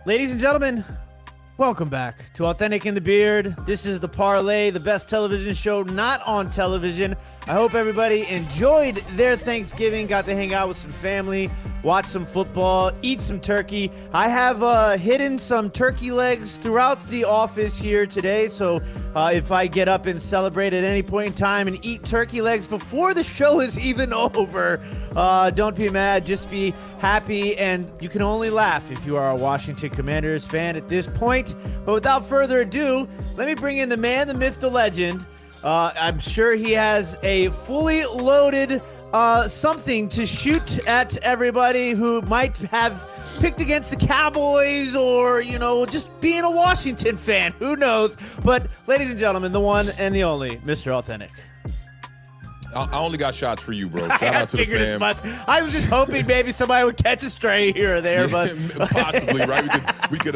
Ladies and gentlemen, welcome back to Awthentik and The Beard. This is the Parlay, the best television show not on television. I hope everybody enjoyed their Thanksgiving, got to hang out with some family, watch some football, eat some turkey. I have hidden some turkey legs throughout the office here today, so if I get up and celebrate at any point in time and eat turkey legs before the show is even over, don't be mad, just be happy, and you can only laugh if you are a Washington Commanders fan at this point. But without further ado, let me bring in the man, the myth, the legend. I'm sure he has a fully loaded something to shoot at everybody who might have picked against the Cowboys or, you know, just being a Washington fan. Who knows? But, ladies and gentlemen, the one and the only, Mr. Awthentik. I only got shots for you, bro. Shout out to the fam. As much. I was just hoping maybe somebody would catch a stray here or there, but possibly, right? We could,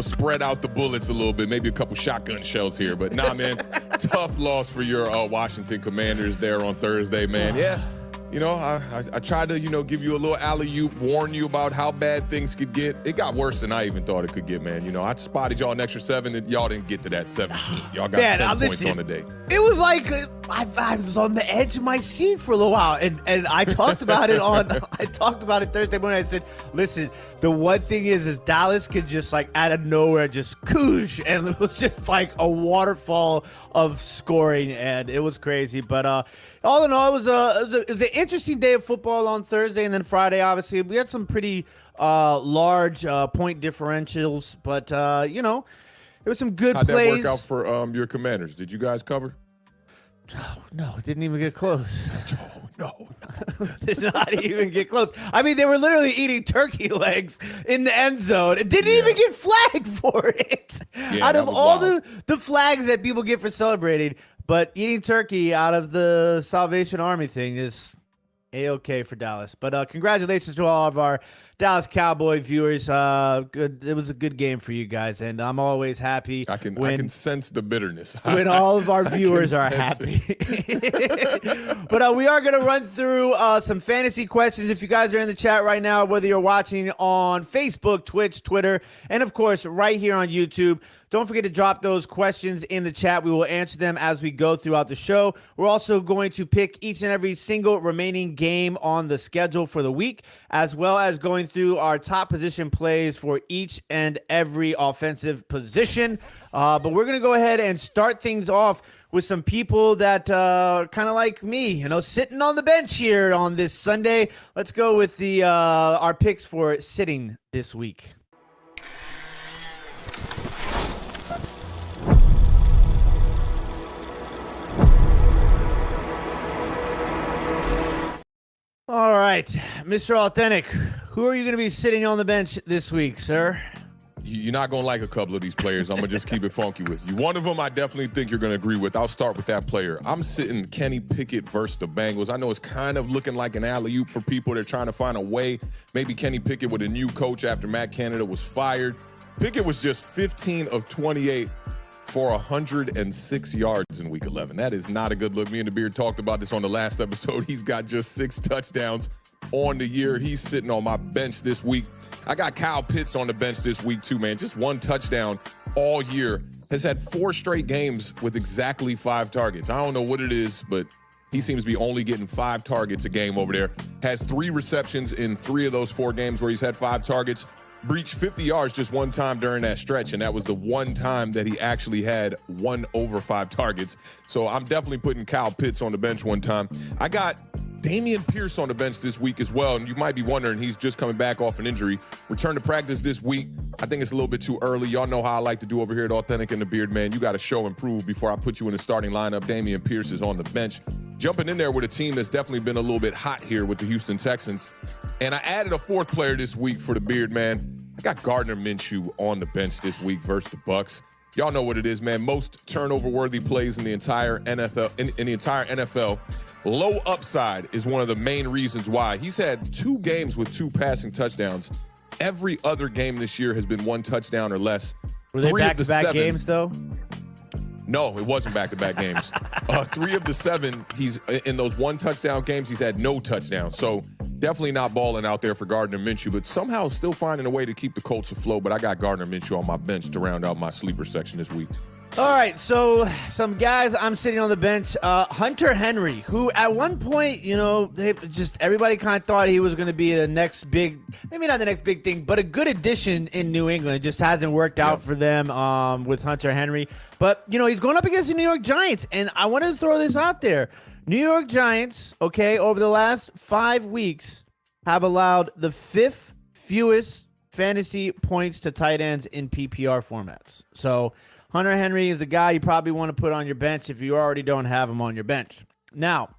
spread out the bullets a little bit. Maybe a couple shotgun shells here, but nah, man. Tough loss for your Washington Commanders there on Thursday, man. Yeah. I tried to, give you a little alley-oop, warn you about how bad things could get. It got worse than I even thought it could get, man. I spotted y'all an extra 7, and y'all didn't get to that 17. Y'all got 10 points on the day. It was like I was on the edge of my seat for a little while, and I talked about it Thursday morning. I said, listen, the one thing is Dallas could just like out of nowhere just koosh, and it was just like a waterfall of scoring, and it was crazy. But all in all, it was an interesting day of football on Thursday, and then Friday. Obviously, we had some pretty large point differentials, but there was some good plays. How'd that work out for your Commanders? Did you guys cover? Oh, no, it didn't even get close. Oh, no. Did not even get close. I mean, they were literally eating turkey legs in the end zone. It didn't even get flagged for it. Yeah, out of all wild. the flags that people get for celebrating, but eating turkey out of the Salvation Army thing is A-okay for Dallas. But congratulations to all of our Dallas Cowboy viewers. Good. It was a good game for you guys, and I'm always happy. I can sense the bitterness when all of our viewers are happy. But we are going to run through some fantasy questions. If you guys are in the chat right now, whether you're watching on Facebook, Twitch, Twitter, and of course right here on YouTube, don't forget to drop those questions in the chat. We will answer them as we go throughout the show. We're also going to pick each and every single remaining game on the schedule for the week, as well as going through our top position plays for each and every offensive position. But we're going to go ahead and start things off with some people that kind of like me, sitting on the bench here on this Sunday. Let's go with the our picks for sitting this week. All right, Mr. Awthentik, who are you going to be sitting on the bench this week, sir? You're not going to like a couple of these players. I'm going to just keep it funky with you. One of them I definitely think you're going to agree with. I'll start with that player. I'm sitting Kenny Pickett versus the Bengals. I know it's kind of looking like an alley-oop for people. They're trying to find a way. Maybe Kenny Pickett with a new coach after Matt Canada was fired. Pickett was just 15 of 28 for 106 yards in Week 11. That is not a good look. Me and The Beard talked about this on the last episode. He's got just 6 touchdowns on the year. He's sitting on my bench this week. I got Kyle Pitts on the bench this week too, man. Just 1 touchdown all year. Has had 4 straight games with exactly 5 targets. I don't know what it is, but he seems to be only getting 5 targets a game over there. Has 3 receptions in 3 of those 4 games where he's had 5 targets. Breached 50 yards just 1 time during that stretch, and that was the 1 time that he actually had 1 over 5 targets. So I'm definitely putting Kyle Pitts on the bench 1 time. I got Dameon Pierce on the bench this week as well, and you might be wondering, he's just coming back off an injury. Return to practice this week. I think it's a little bit too early. Y'all know how I like to do over here at Awthentik and The Beard, man. You got to show and prove before I put you in the starting lineup. Dameon Pierce is on the bench. Jumping in there with a team that's definitely been a little bit hot here with the Houston Texans. And I added a 4th player this week for The Beard, man. I got Gardner Minshew on the bench this week versus the Bucs. Y'all know what it is, man. Most turnover-worthy plays in the entire NFL. In the entire NFL. Low upside is one of the main reasons why. He's had 2 games with 2 passing touchdowns. Every other game this year has been 1 touchdown or less. Were they back-to-back games, though? No, it wasn't back-to-back games. 3 of the 7, he's in those 1 touchdown games, he's had no touchdowns. So definitely not balling out there for Gardner Minshew, but somehow still finding a way to keep the Colts afloat. But I got Gardner Minshew on my bench to round out my sleeper section this week. All right, so some guys I'm sitting on the bench. Hunter Henry, who at one point, everybody kind of thought he was going to be the next big, maybe not the next big thing, but a good addition in New England. It just hasn't worked out for them with Hunter Henry. But, he's going up against the New York Giants, and I wanted to throw this out there. New York Giants, over the last 5 weeks, have allowed the 5th fewest fantasy points to tight ends in PPR formats. So Hunter Henry is the guy you probably want to put on your bench if you already don't have him on your bench. Now,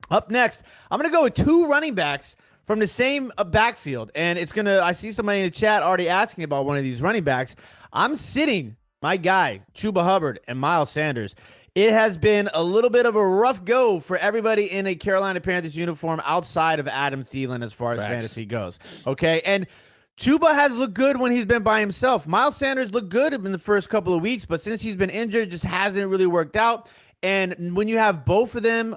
up next, I'm going to go with 2 running backs from the same backfield. And I see somebody in the chat already asking about one of these running backs. I'm sitting my guy, Chuba Hubbard and Miles Sanders. It has been a little bit of a rough go for everybody in a Carolina Panthers uniform outside of Adam Thielen as far as fantasy goes. Okay, and Chuba has looked good when he's been by himself. Miles Sanders looked good in the first couple of weeks, but since he's been injured, just hasn't really worked out. And when you have both of them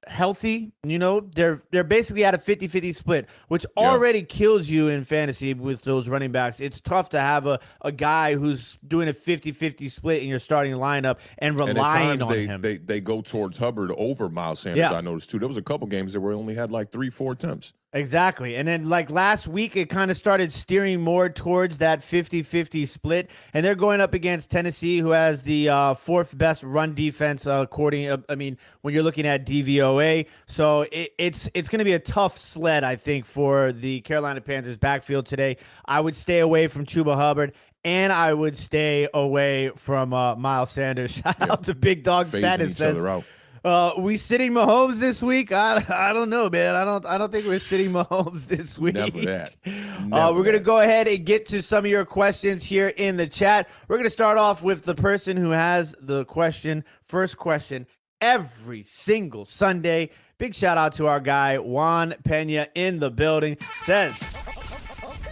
healthy, they're basically at a 50-50 split, which already kills you in fantasy with those running backs. It's tough to have a guy who's doing a 50-50 split in your starting lineup and relying on him. They go towards Hubbard over Miles Sanders, I noticed too. There was a couple games that were only had 3-4 attempts. Exactly. And then last week, it kind of started steering more towards that 50-50 split. And they're going up against Tennessee, who has the 4th best run defense, when you're looking at DVOA. So it's going to be a tough sled, I think, for the Carolina Panthers backfield today. I would stay away from Chuba Hubbard. And I would stay away from Miles Sanders. Shout out to Big Dog Status says, we sitting Mahomes this week? I don't know, man. I don't think we're sitting Mahomes this week. Never that. We're gonna go ahead and get to some of your questions here in the chat. We're gonna start off with the person who has the first question every single Sunday. Big shout out to our guy Juan Pena in the building. Says,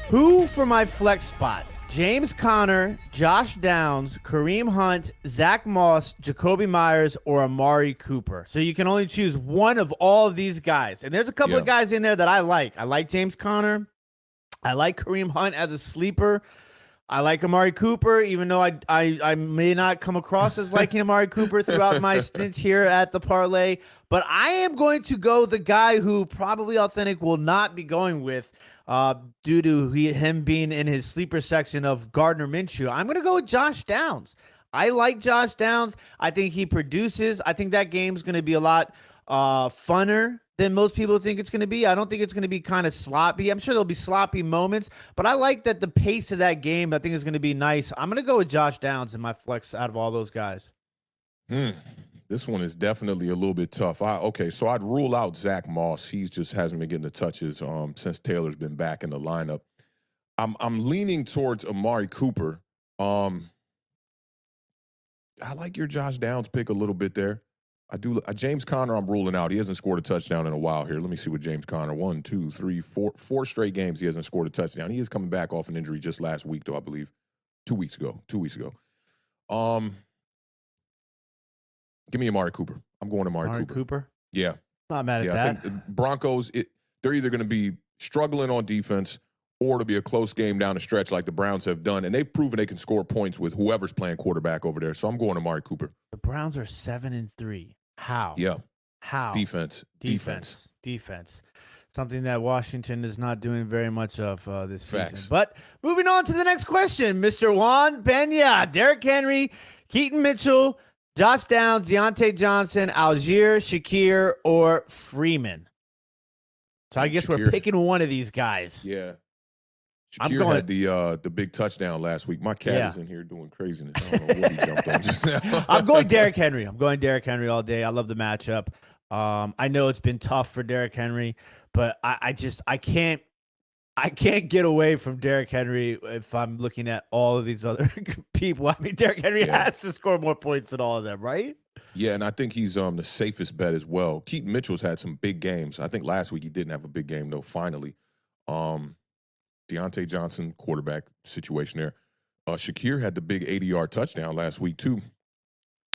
who for my flex spot? James Conner, Josh Downs, Kareem Hunt, Zach Moss, Jacoby Myers, or Amari Cooper. So you can only choose one of all of these guys. And there's a couple of guys in there that I like. I like James Conner. I like Kareem Hunt as a sleeper. I like Amari Cooper, even though I may not come across as liking Amari Cooper throughout my stint here at the Parlay. But I am going to go the guy who probably Awthentik will not be going with, due to him being in his sleeper section of Gardner Minshew. I'm going to go with Josh Downs. I like Josh Downs. I think he produces. I think that game's going to be a lot funner than most people think it's going to be. I don't think it's going to be kind of sloppy. I'm sure there'll be sloppy moments, but I like that the pace of that game, I think, is going to be nice. I'm going to go with Josh Downs in my flex out of all those guys. This one is definitely a little bit tough. So I'd rule out Zach Moss. He just hasn't been getting the touches since Taylor's been back in the lineup. I'm leaning towards Amari Cooper. I like your Josh Downs pick a little bit there. I do. James Conner, I'm ruling out. He hasn't scored a touchdown in a while here. Let me see what James Conner. 1, 2, 3, 4 straight games he hasn't scored a touchdown. He is coming back off an injury just last week, though, I believe. 2 weeks ago. Give me Amari Cooper. I'm going Amari Cooper. Yeah. Not mad at that. I think Broncos, they're either going to be struggling on defense or to be a close game down the stretch like the Browns have done. And they've proven they can score points with whoever's playing quarterback over there. So I'm going Amari Cooper. The Browns are 7-3. How? Yeah. How? Defense. Something that Washington is not doing very much of this season. But moving on to the next question, Mr. Juan Pena, Derrick Henry, Keaton Mitchell, Josh Downs, Deontay Johnson, Algier, Shakir, or Freeman. So I guess we're picking one of these guys. Yeah. Shakir had the big touchdown last week. My cat is in here doing craziness. I don't know what he jumped on just now. I'm going Derrick Henry. I'm going Derrick Henry all day. I love the matchup. I know it's been tough for Derrick Henry, but I can't get away from Derrick Henry if I'm looking at all of these other people. I mean, Derrick Henry has to score more points than all of them, right? Yeah, and I think he's the safest bet as well. Keaton Mitchell's had some big games. I think last week he didn't have a big game, though, finally. Deontay Johnson, quarterback situation there. Shakir had the big 80-yard touchdown last week, too.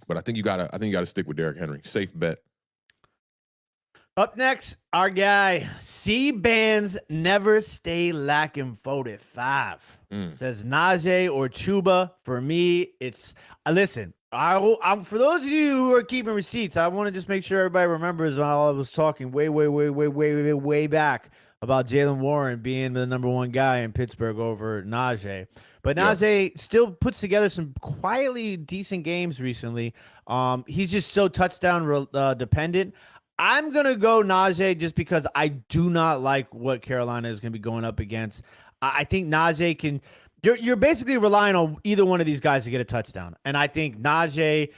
But I think you gotta stick with Derrick Henry. Safe bet. Up next, our guy, C-Bands never stay lacking 45. Says Najee or Chuba. For me, it's listen. I'm for those of you who are keeping receipts. I want to just make sure everybody remembers while I was talking way back about Jaylen Warren being the number one guy in Pittsburgh over Najee. But Najee still puts together some quietly decent games recently. He's just so touchdown dependent. I'm going to go Najee just because I do not like what Carolina is going to be going up against. I think Najee can – you're basically relying on either one of these guys to get a touchdown. And I think Najee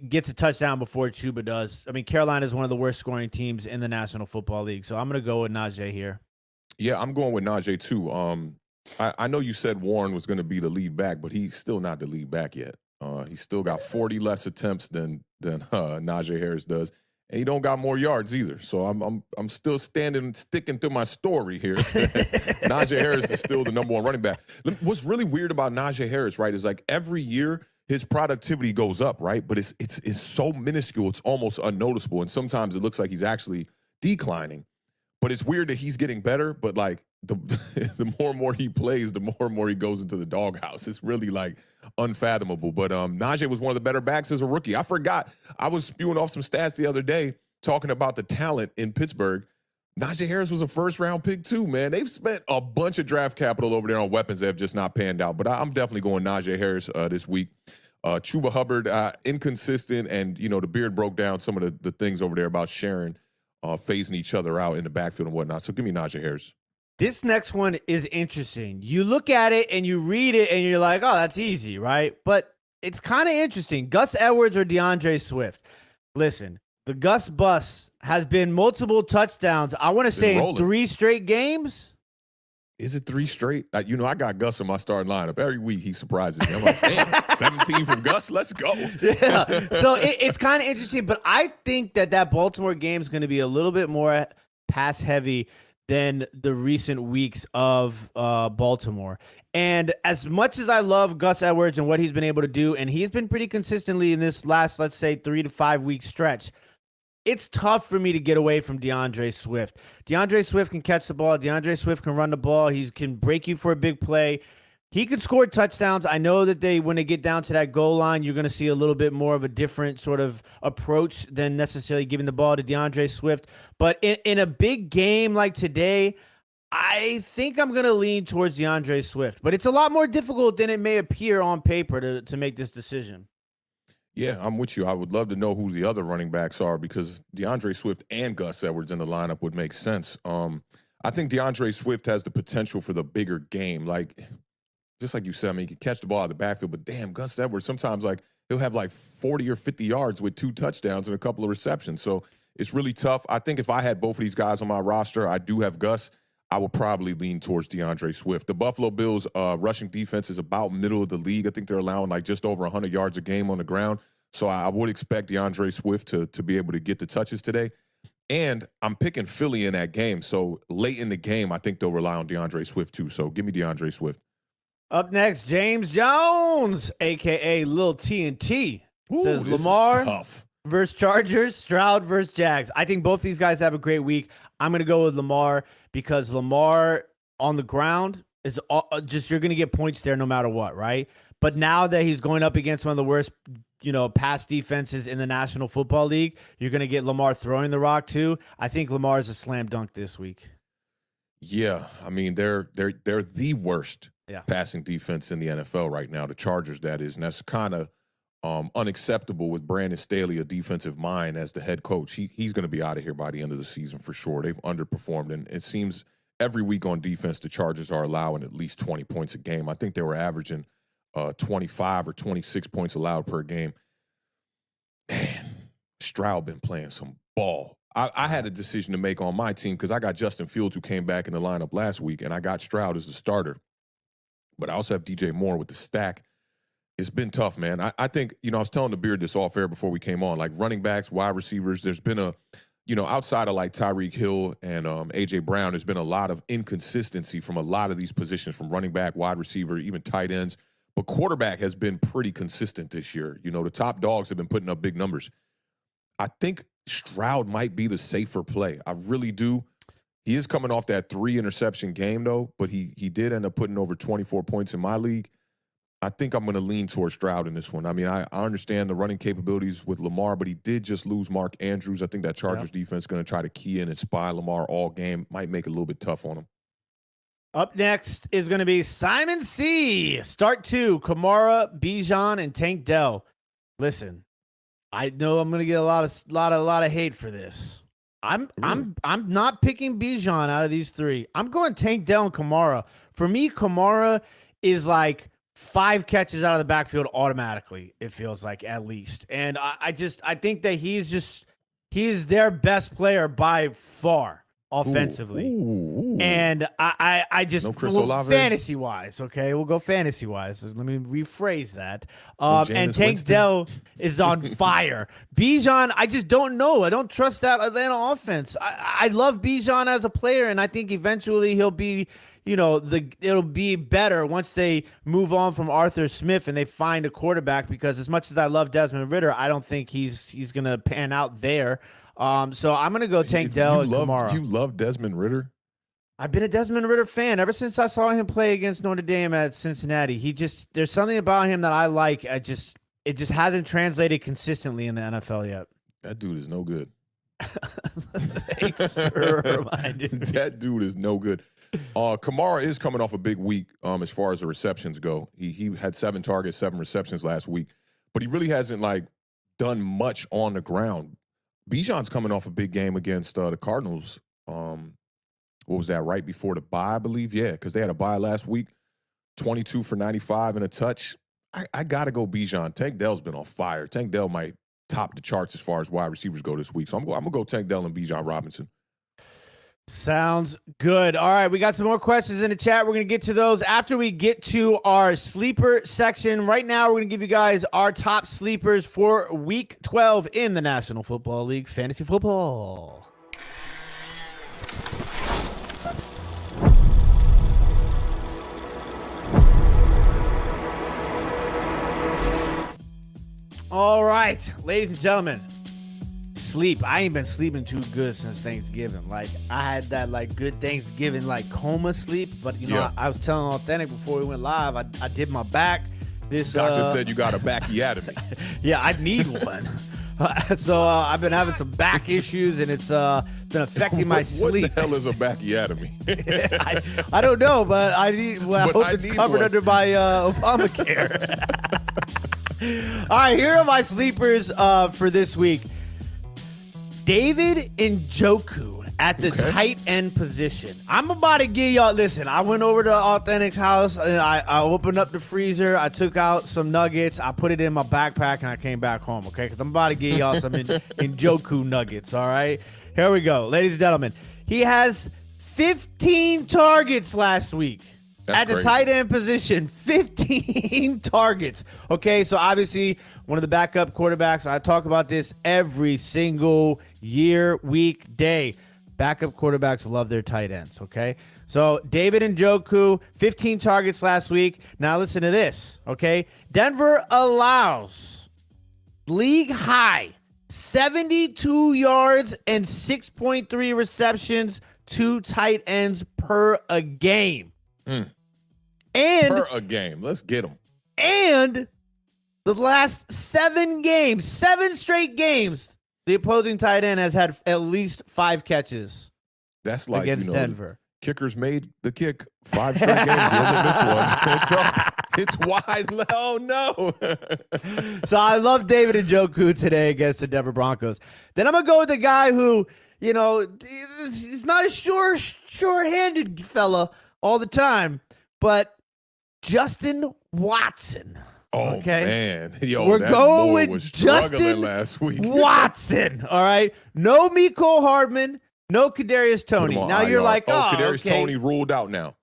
gets a touchdown before Chuba does. I mean, Carolina is one of the worst scoring teams in the National Football League. So I'm going to go with Najee here. Yeah, I'm going with Najee too. I know you said Warren was going to be the lead back, but he's still not the lead back yet. He's still got 40 less attempts than Najee Harris does. And he don't got more yards either. So I'm still sticking to my story here. Najee Harris is still the number one running back. What's really weird about Najee Harris, right, is like every year his productivity goes up, right? But it's so minuscule, it's almost unnoticeable. And sometimes it looks like he's actually declining. But it's weird that he's getting better, but like the more and more he plays, the more and more he goes into the doghouse. It's really like unfathomable. But Najee was one of the better backs as a rookie. I forgot. I was spewing off some stats the other day talking about the talent in Pittsburgh. Najee Harris was a first-round pick too, man. They've spent a bunch of draft capital over there on weapons that have just not panned out. But I'm definitely going Najee Harris this week. Chuba Hubbard, inconsistent, and, you know, the Beard broke down some of the things over there about sharing, phasing each other out in the backfield and whatnot. So give me Najee Harris. This next one is interesting. You look at it and you read it and you're like, oh, that's easy, right? But it's kind of interesting. Gus Edwards or DeAndre Swift? Listen, the Gus bus has been multiple touchdowns. I want to say in 3 straight games. Is it 3 straight? I got Gus in my starting lineup. Every week he surprises me. I'm like, damn, 17 from Gus? Let's go. Yeah. So it's kind of interesting, but I think that Baltimore game is going to be a little bit more pass heavy than the recent weeks of Baltimore. And as much as I love Gus Edwards and what he's been able to do, and he's been pretty consistently in this last, let's say, 3 to 5 week stretch, it's tough for me to get away from DeAndre Swift. DeAndre Swift can catch the ball. DeAndre Swift can run the ball. He can break you for a big play. He can score touchdowns. I know that when they get down to that goal line, you're going to see a little bit more of a different sort of approach than necessarily giving the ball to DeAndre Swift. But in a big game like today, I think I'm going to lean towards DeAndre Swift. But it's a lot more difficult than it may appear on paper to make this decision. Yeah, I'm with you. I would love to know who the other running backs are because DeAndre Swift and Gus Edwards in the lineup would make sense. I think DeAndre Swift has the potential for the bigger game. Like, just like you said, I mean, he can catch the ball out of the backfield, but damn, Gus Edwards, sometimes like he'll have like 40 or 50 yards with 2 touchdowns and a couple of receptions. So it's really tough. I think if I had both of these guys on my roster, I do have Gus. I would probably lean towards DeAndre Swift. The Buffalo Bills rushing defense is about middle of the league. I think they're allowing like just over 100 yards a game on the ground. So I would expect DeAndre Swift to be able to get the touches today. And I'm picking Philly in that game. So late in the game, I think they'll rely on DeAndre Swift too. So give me DeAndre Swift. Up next, James Jones, a.k.a. Lil TNT, says this Lamar is tough. versus Chargers, Stroud versus Jags. I think both these guys have a great week. I'm going to go with Lamar because Lamar on the ground is just you're going to get points there no matter what, right? But now that he's going up against one of the worst, pass defenses in the National Football League, you're going to get Lamar throwing the rock too. I think Lamar is a slam dunk this week. Yeah, I mean they're the worst passing defense in the NFL right now. The Chargers, that is, and that's kind of unacceptable with Brandon Staley, a defensive mind, as the head coach. He's going to be out of here by the end of the season for sure. They've underperformed, and it seems every week on defense the Chargers are allowing at least 20 points a game. I think they were averaging 25 or 26 points allowed per game. Man, Stroud been playing some ball. I had a decision to make on my team because I got Justin Fields, who came back in the lineup last week, and I got Stroud as the starter. But I also have DJ Moore with the stack. It's been tough, man. I think, I was telling the Beard this off air before we came on, like running backs, wide receivers, there's been outside of like Tyreek Hill and A.J. Brown, there's been a lot of inconsistency from a lot of these positions, from running back, wide receiver, even tight ends. But quarterback has been pretty consistent this year. You know, the top dogs have been putting up big numbers. I think Stroud might be the safer play. I really do. He is coming off that 3-interception game, though, but he did end up putting over 24 points in my league. I think I'm going to lean towards Stroud in this one. I mean, I understand the running capabilities with Lamar, but he did just lose Mark Andrews. I think that Chargers defense is going to try to key in and spy Lamar all game. Might make it a little bit tough on him. Up next is going to be Simon C. Start 2, Kamara, Bijan, and Tank Dell. Listen, I know I'm going to get a lot of hate for this. I'm not picking Bijan out of these 3. I'm going Tank Dell and Kamara. For me, Kamara is like 5 catches out of the backfield automatically, it feels like, at least. And I think that he's their best player by far offensively. Ooh. And I just, no Chris Olave. Fantasy wise, okay, we'll go fantasy wise. Let me rephrase that. And Tank Dell is on fire. Bijan, I just don't know. I don't trust that Atlanta offense. I love Bijan as a player, and I think eventually he'll be, it'll be better once they move on from Arthur Smith and they find a quarterback, because as much as I love Desmond Ridder, I don't think he's going to pan out there. So I'm going to go Tank Dell and Kamara. You love Desmond Ridder? I've been a Desmond Ridder fan ever since I saw him play against Notre Dame at Cincinnati. There's something about him that I like. It just hasn't translated consistently in the NFL yet. That dude is no good. Thanks for reminding me. That dude is no good. Kamara is coming off a big week as far as the receptions go. He had 7 targets, 7 receptions last week, but he really hasn't done much on the ground. Bijan's coming off a big game against the Cardinals. What was that, right before the bye, I believe? Yeah, because they had a bye last week. 22 for 95 and a touch. I got to go Bijan. Tank Dell's been on fire. Tank Dell might top the charts as far as wide receivers go this week. So I'm going to go Tank Dell and Bijan Robinson. Sounds good. All right, we got some more questions in the chat. We're going to get to those after we get to our sleeper section. Right now, we're going to give you guys our top sleepers for Week 12 in the National Football League Fantasy Football. All right, ladies and gentlemen. Sleep. I ain't been sleeping too good since Thanksgiving. I had that good Thanksgiving coma sleep, but I was telling Awthentik before we went live, I did my back. This doctor said you got a bacchiotomy. Yeah, I need one. So I've been having some back issues, and it's been affecting my sleep. What the hell is a bacchiotomy? I don't know, but I hope it's covered under my Obamacare. All right, here are my sleepers for this week. David Njoku at the tight end position. I'm about to give y'all, listen, I went over to Awthentik's house, and I opened up the freezer, I took out some nuggets, I put it in my backpack, and I came back home, okay? Because I'm about to give y'all some Njoku nuggets, all right? Here we go. Ladies and gentlemen, he has 15 targets last week. That's at the crazy. tight end position, 15 targets. Okay, so obviously one of the backup quarterbacks. I talk about this every single year, week, day. Backup quarterbacks love their tight ends, okay? So David Njoku, 15 targets last week. Now listen to this, okay? Denver allows league high 72 yards and 6.3 receptions to tight ends per a game. And per a game. Let's get them. And the last 7 straight games, the opposing tight end has had at least 5 catches. That's like, against Denver. Kickers made the kick 5 straight games. He hasn't missed one. It's up. It's wide. Oh, no. So I love David Njoku today against the Denver Broncos. Then I'm going to go with the guy who, he's not a sure-handed fella all the time, but Justin Watson. Oh, okay? man. Yo, we're that going boy with was struggling Justin last week. Watson. All right. No Mecole Hardman. No Kadarius Toney. Now you're like, Kadarius okay. Toney ruled out now.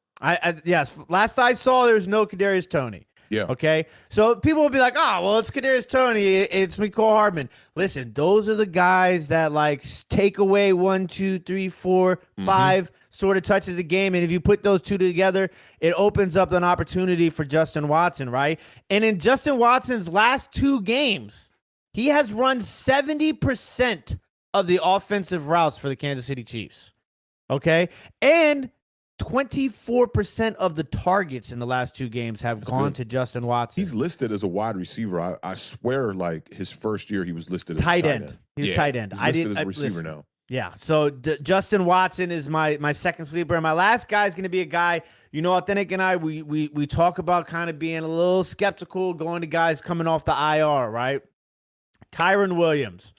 Yes. Last I saw, there was no Kadarius Toney. Yeah. Okay. So people will be like, oh, well, it's Kadarius Toney. It's Mecole Hardman. Listen, those are the guys that like take away 1, 2, 3, 4, 5 sort of touches a game. And if you put those two together, it opens up an opportunity for Justin Watson, right? And in Justin Watson's last 2 games, he has run 70% of the offensive routes for the Kansas City Chiefs. Okay. And 24% of the targets in the last 2 games have gone to Justin Watson. He's listed as a wide receiver. I swear, like his first year, he was listed as tight a end. He's tight end. He's listed as a receiver now. Yeah. So Justin Watson is my second sleeper. And my last guy is going to be a guy, you know, Awthentik and I, we talk about kind of being a little skeptical going to guys coming off the IR, right? Kyren Williams.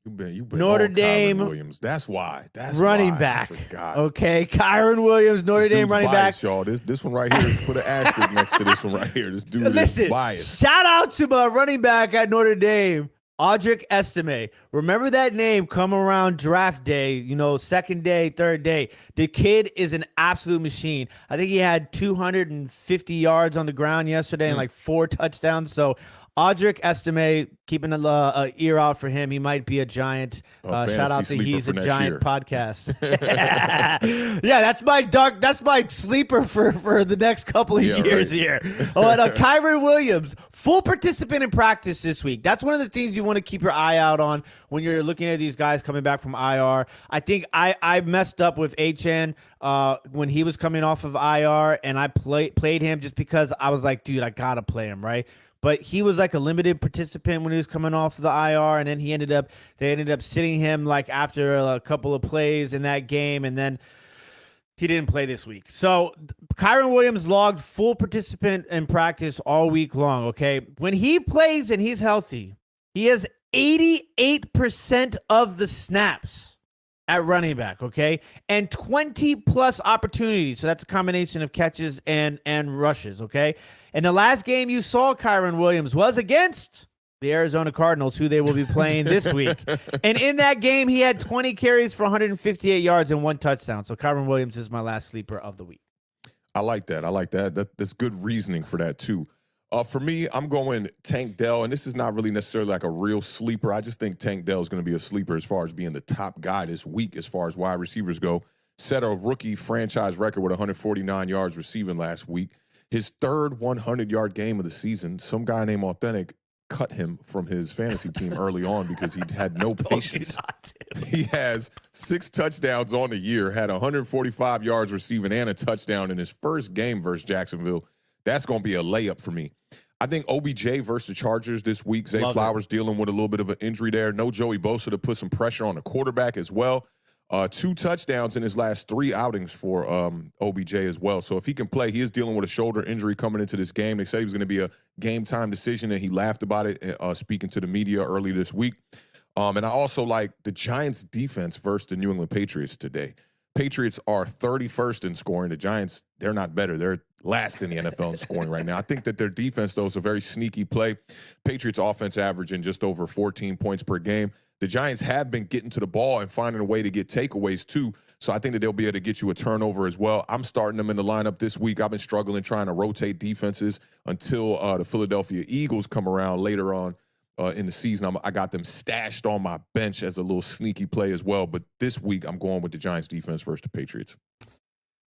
You've been Notre on Dame Kyren Williams. That's why. That's running why. back. Okay, Kyren Williams, Notre Dame running biased, back. Y'all. This one right here, put an asterisk next to this one right here. This dude is biased. Shout out to my running back at Notre Dame, Audric Estime. Remember that name come around draft day, you know, second day, third day. The kid is an absolute machine. I think he had 250 yards on the ground yesterday and like 4 touchdowns. So Audric Estime, keeping an ear out for him. He might be a giant. Shout out to He's a Giant podcast. Yeah, that's my sleeper for the next couple of years here. Kyren Williams, full participant in practice this week. That's one of the things you want to keep your eye out on when you're looking at these guys coming back from IR. I think I messed up with HN when he was coming off of IR, and I played him just because I was like, dude, I gotta play him, right? But he was like a limited participant when he was coming off the IR, and then they ended up sitting him like after a couple of plays in that game, and then he didn't play this week. So Kyren Williams logged full participant in practice all week long, okay? When he plays and he's healthy, he has 88% of the snaps at running back, okay? And 20-plus opportunities. So that's a combination of catches and rushes, okay? And the last game you saw Kyren Williams was against the Arizona Cardinals, who they will be playing this week. And in that game, he had 20 carries for 158 yards and 1 touchdown. So Kyren Williams is my last sleeper of the week. I like that. That's good reasoning for that, too. For me, I'm going Tank Dell, and this is not really necessarily like a real sleeper. I just think Tank Dell is going to be a sleeper as far as being the top guy this week as far as wide receivers go. Set a rookie franchise record with 149 yards receiving last week. His third 100-yard game of the season, some guy named Awthentik cut him from his fantasy team early on because he had no patience. He has 6 touchdowns on the year, had 145 yards receiving and a touchdown in his first game versus Jacksonville. That's going to be a layup for me. I think OBJ versus the Chargers this week. Zay Flowers dealing with a little bit of an injury there. No Joey Bosa to put some pressure on the quarterback as well. 2 touchdowns in his last 3 outings for OBJ as well. So if he can play, he is dealing with a shoulder injury coming into this game. They said he was going to be a game-time decision, and he laughed about it speaking to the media early this week. And I also like the Giants' defense versus the New England Patriots today. Patriots are 31st in scoring. The Giants, they're not better. They're last in the NFL in scoring right now. I think that their defense, though, is a very sneaky play. Patriots offense averaging just over 14 points per game. The Giants have been getting to the ball and finding a way to get takeaways, too. So I think that they'll be able to get you a turnover as well. I'm starting them in the lineup this week. I've been struggling trying to rotate defenses until the Philadelphia Eagles come around later on in the season. I got them stashed on my bench as a little sneaky play as well. But this week, I'm going with the Giants defense versus the Patriots.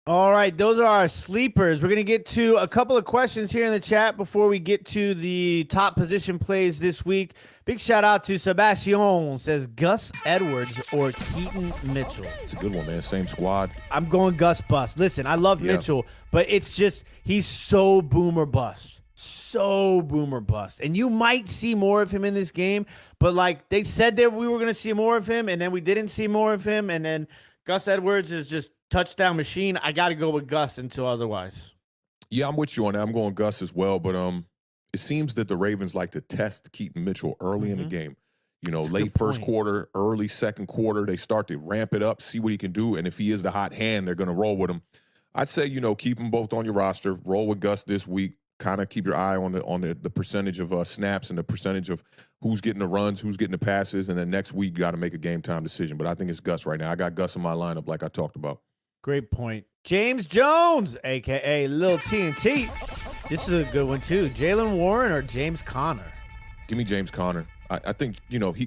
All right, those are our sleepers. We're going to get to a couple of questions here in the chat before we get to the top position plays this week. Big shout out to Sebastian, says Gus Edwards or Keaton Mitchell. It's a good one, man. Same squad. I'm going Gus bust. Listen, I love Mitchell, but it's just he's so boomer bust. So boomer bust. And you might see more of him in this game, but like they said that we were going to see more of him, and then we didn't see more of him, and then Gus Edwards is just touchdown machine. I got to go with Gus until otherwise. Yeah, I'm with you on that. I'm going Gus as well, but it seems that the Ravens like to test Keaton Mitchell early in the game. You know, late first quarter, early second quarter, they start to ramp it up, see what he can do, and if he is the hot hand, they're going to roll with him. I'd say, you know, keep them both on your roster. Roll with Gus this week. Kind of keep your eye on the percentage of snaps and the percentage of who's getting the runs, who's getting the passes, and then next week you got to make a game time decision. But I think it's Gus right now. I got Gus in my lineup like I talked about. Great point. James Jones, a.k.a. Lil TNT, This is a good one, too. Jalen Warren or James Conner? Give me James Conner. I think,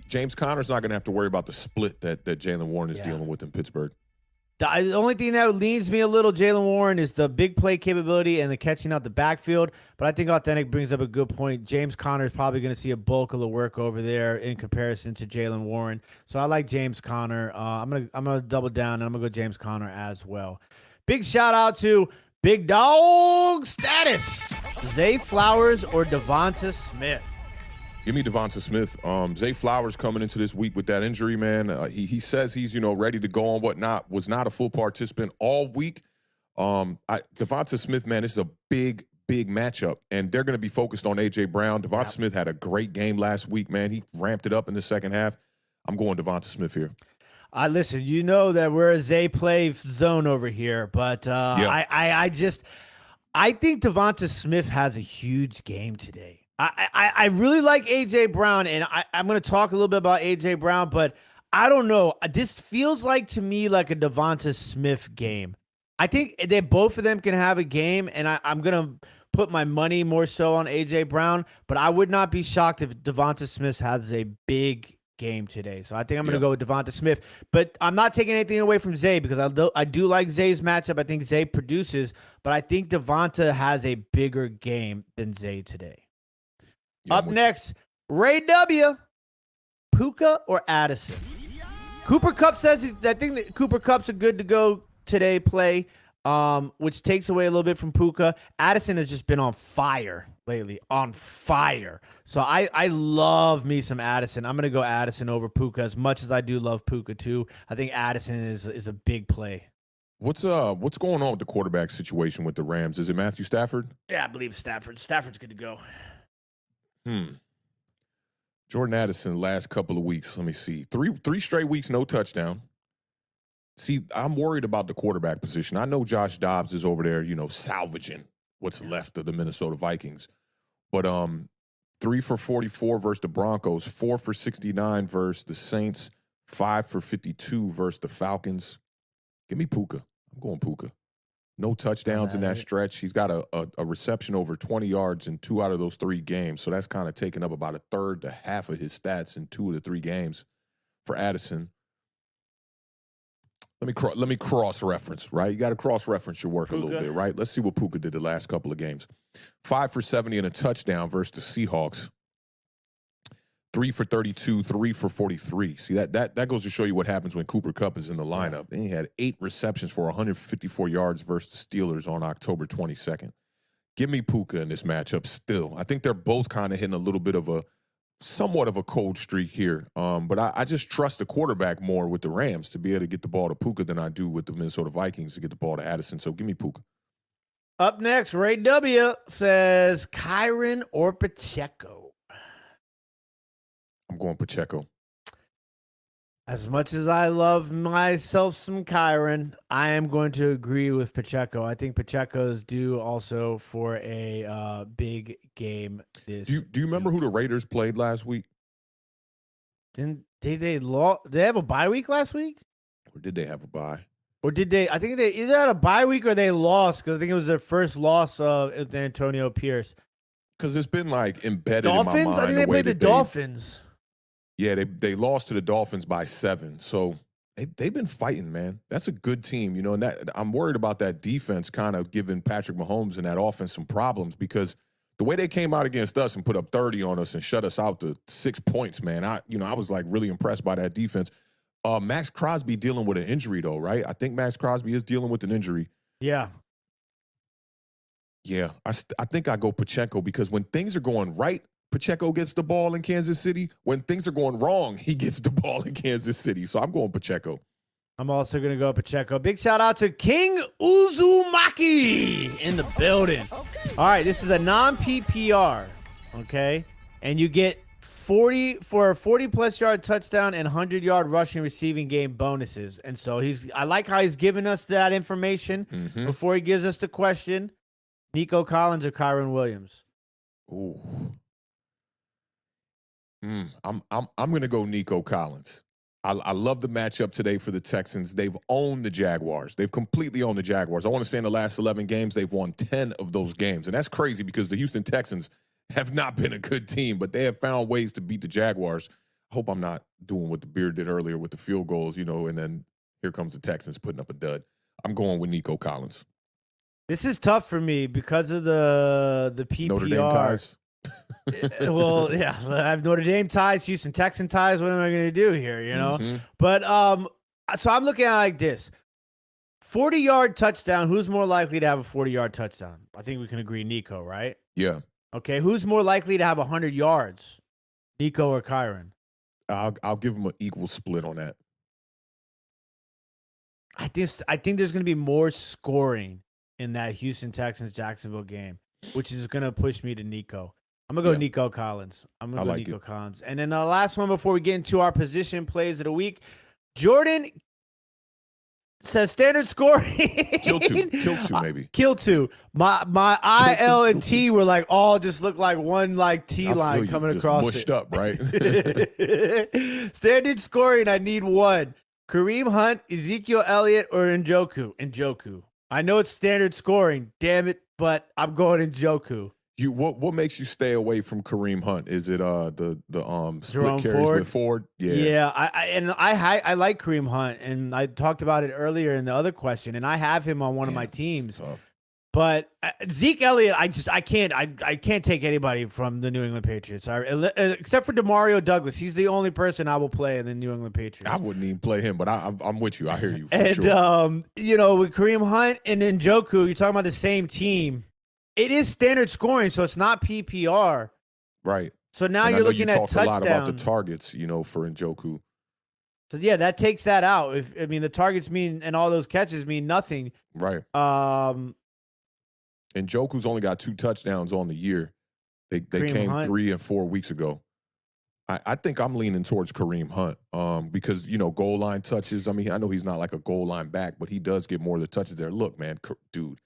James Conner's not going to have to worry about the split that Jalen Warren is dealing with in Pittsburgh. The only thing that leads me a little, Jalen Warren, is the big play capability and the catching out the backfield. But I think Awthentik brings up a good point. James Conner is probably going to see a bulk of the work over there in comparison to Jalen Warren. So I like James Conner. I'm gonna double down, and I'm going to go James Conner as well. Big shout out to Big Dog Status. Zay Flowers or Devonta Smith? Give me Devonta Smith. Zay Flowers coming into this week with that injury, man. He says he's ready to go on whatnot. Was not a full participant all week. Devonta Smith, man, this is a big matchup, and they're going to be focused on A.J. Brown. Devonta Smith had a great game last week, man. He ramped it up in the second half. I'm going Devonta Smith here. Listen, you know that we're a Zay play zone over here, but I think Devonta Smith has a huge game today. I really like A.J. Brown, and I'm going to talk a little bit about A.J. Brown, but I don't know. This feels like to me like a Devonta Smith game. I think that both of them can have a game, and I'm going to put my money more so on A.J. Brown, but I would not be shocked if Devonta Smith has a big game today. So I think I'm going to go with Devonta Smith, but I'm not taking anything away from Zay because I do like Zay's matchup. I think Zay produces, but I think Devonta has a bigger game than Zay today. Up next, Ray W. Puka or Addison? Cooper Kupp says I think that Cooper Kupp's a good to go today play, which takes away a little bit from Puka. Addison has just been on fire lately, on fire. So I love me some Addison. I'm gonna go Addison over Puka as much as I do love Puka too. I think Addison is a big play. What's going on with the quarterback situation with the Rams? Is it Matthew Stafford? Yeah, I believe Stafford. Stafford's good to go. Jordan Addison, last couple of weeks. Let me see. Three straight weeks, no touchdown. See, I'm worried about the quarterback position. I know Josh Dobbs is over there, salvaging what's left of the Minnesota Vikings. But 3 for 44 versus the Broncos, 4 for 69 versus the Saints, 5 for 52 versus the Falcons. Give me Puka. I'm going Puka. No touchdowns in that stretch. He's got a reception over 20 yards in 2 out of those 3 games. So that's kind of taking up about a third to half of his stats in 2 of the 3 games for Addison. Let me cross-reference, right? You got to cross-reference your work a little bit, right? Let's see what Puka did the last couple of games. 5 for 70 and a touchdown versus the Seahawks. 3 for 32, 3 for 43. See, that goes to show you what happens when Cooper Kupp is in the lineup. And he had 8 receptions for 154 yards versus the Steelers on October 22nd. Give me Puka in this matchup still. I think they're both kind of hitting a little bit of somewhat of a cold streak here. But I just trust the quarterback more with the Rams to be able to get the ball to Puka than I do with the Minnesota Vikings to get the ball to Addison. So give me Puka. Up next, Ray W. says Kyren or Pacheco. I'm going Pacheco. As much as I love myself some Kyren, I am going to agree with Pacheco. I think Pacheco is due also for a big game this Do you remember who the Raiders played last week? Didn't they have a bye week last week? Or did they have a bye? Or did they? I think they either had a bye week or they lost because I think it was their first loss of Antonio Pierce. Because it's been like embedded Dolphins? in my mind. I think they played the Dolphins. Yeah, they lost to the Dolphins by 7. So they've been fighting, man. That's a good team, and that I'm worried about that defense kind of giving Patrick Mahomes and that offense some problems because the way they came out against us and put up 30 on us and shut us out to 6 points, man. I was like really impressed by that defense. Max Crosby dealing with an injury though, right? I think Max Crosby is dealing with an injury. Yeah. Yeah, I think I go Pacheco because when things are going right, Pacheco gets the ball in Kansas City. When things are going wrong, he gets the ball in Kansas City. So I'm going Pacheco. I'm also going to go Pacheco. Big shout out to King Uzumaki in the building. Okay. All right, this is a non-PPR, okay? And you get 40 for a 40-plus yard touchdown and 100-yard rushing receiving game bonuses. And so I like how he's giving us that information before he gives us the question. Nico Collins or Kyren Williams? Ooh. I'm going to go Nico Collins. I love the matchup today for the Texans. They've owned the Jaguars. They've completely owned the Jaguars. I want to say in the last 11 games, they've won 10 of those games. And that's crazy because the Houston Texans have not been a good team, but they have found ways to beat the Jaguars. I hope I'm not doing what the Beard did earlier with the field goals, and then here comes the Texans putting up a dud. I'm going with Nico Collins. This is tough for me because of the PPR. Notre Dame ties. Well, yeah, I have Notre Dame ties, Houston Texan ties. What am I going to do here, Mm-hmm. But so I'm looking at it like this. 40-yard touchdown, who's more likely to have a 40-yard touchdown? I think we can agree Nico, right? Yeah. Okay, who's more likely to have 100 yards? Nico or Kyron? I'll give him an equal split on that. I think there's going to be more scoring in that Houston Texans Jacksonville game, which is going to push me to Nico. I'm going to go Nico Collins. I'm going to go Nico Collins. And then the last one before we get into our position plays of the week, Jordan says standard scoring. Kill two maybe. Kill two. My I, L, and T were like all just look like one T line coming just across mushed it. up, right? Standard scoring, I need one. Kareem Hunt, Ezekiel Elliott, or Njoku. I know it's standard scoring, damn it, but I'm going Njoku. What makes you stay away from Kareem Hunt? Is it the split Jerome carries Ford? with Ford? Yeah. Yeah, I like Kareem Hunt, and I talked about it earlier in the other question, and I have him on one of my teams. Tough. But Zeke Elliott, I can't take anybody from the New England Patriots, except for Demario Douglas. He's the only person I will play in the New England Patriots. I wouldn't even play him, but I'm with you. I hear you. And sure. With Kareem Hunt and Njoku, you're talking about the same team. It is standard scoring, so it's not PPR. Right. So now and you're I know looking you at talked touchdown. a lot about the targets, for Njoku. So yeah, that takes that out. The targets mean and all those catches mean nothing. Right. And Njoku's only got 2 touchdowns on the year. They came Hunt. 3 and 4 weeks ago. I think I'm leaning towards Kareem Hunt because, goal line touches. I mean, I know he's not like a goal line back, but he does get more of the touches there. Look, man, dude,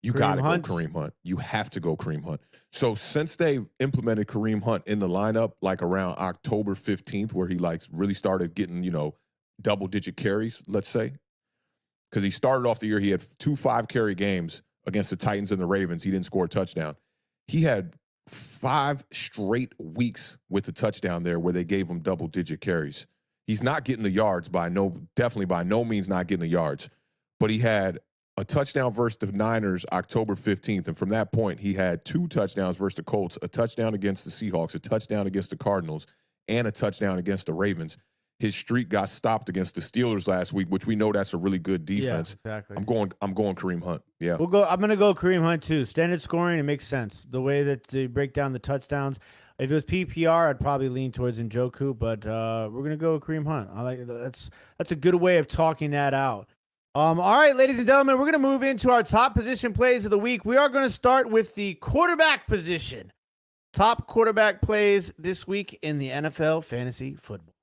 you got to go Kareem Hunt. You have to go Kareem Hunt. So since they implemented Kareem Hunt in the lineup, like around October 15th, where he really started getting, double-digit carries, let's say, because he started off the year, he had 2 5-carry games against the Titans and the Ravens. He didn't score a touchdown. He had 5 straight weeks with the touchdown there where they gave him double-digit carries. He's not getting the yards definitely by no means not getting the yards. But he had a touchdown versus the Niners October 15th, and from that point, he had 2 touchdowns versus the Colts, a touchdown against the Seahawks, a touchdown against the Cardinals, and a touchdown against the Ravens. His streak got stopped against the Steelers last week, which we know that's a really good defense. Yeah, exactly. I'm going Kareem Hunt. Yeah. I'm going to go Kareem Hunt too. Standard scoring, it makes sense. The way that they break down the touchdowns. If it was PPR, I'd probably lean towards Njoku, but we're going to go Kareem Hunt. I like that's a good way of talking that out. All right, ladies and gentlemen, we're going to move into our top position plays of the week. We are going to start with the quarterback position. Top quarterback plays this week in the NFL fantasy football.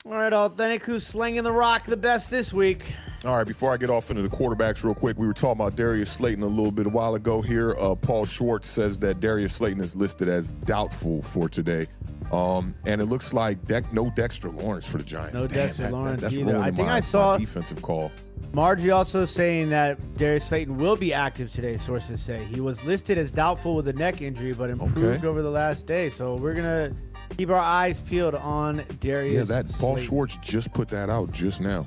All right, Awthentik, who's slinging the rock the best this week? All right, before I get off into the quarterbacks real quick, we were talking about Darius Slayton a little bit a while ago here. Paul Schwartz says that Darius Slayton is listed as doubtful for today. And it looks like no Dexter Lawrence for the Giants. No Dexter Lawrence that's either. I think I saw my defensive call. Margie also saying that Darius Slayton will be active today, sources say. He was listed as doubtful with a neck injury, but improved over the last day. So we're going to keep our eyes peeled on Darius Slayton. Paul Schwartz just put that out just now.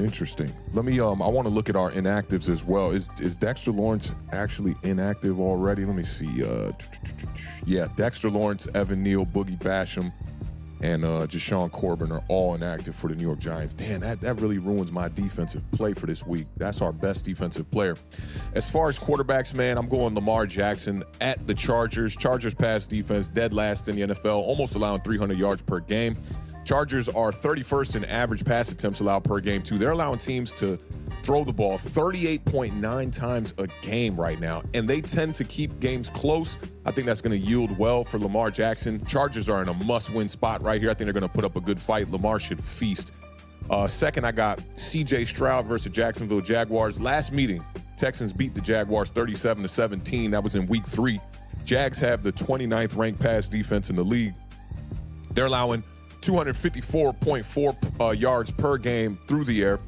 Interesting. Let me I want to look at our inactives as well. Is Dexter Lawrence actually inactive already? Let me see. Yeah, Dexter Lawrence, Evan Neal, Boogie Basham, and Jashawn Corbin are all inactive for the New York Giants. Damn, that really ruins my defensive play for this week. That's our best defensive player. As far as quarterbacks, man, I'm going Lamar Jackson at the Chargers. Chargers pass defense, dead last in the NFL, almost allowing 300 yards per game. Chargers are 31st in average pass attempts allowed per game, too. They're allowing teams to throw the ball 38.9 times a game right now, and they tend to keep games close. I think that's going to yield well for Lamar Jackson. Chargers are in a must-win spot right here. I think they're going to put up a good fight. Lamar should feast. Second, I got C.J. Stroud versus Jacksonville Jaguars. Last meeting, Texans beat the Jaguars 37-17. That was in week 3. Jags have the 29th ranked pass defense in the league. They're allowing 254.4 yards per game through the air.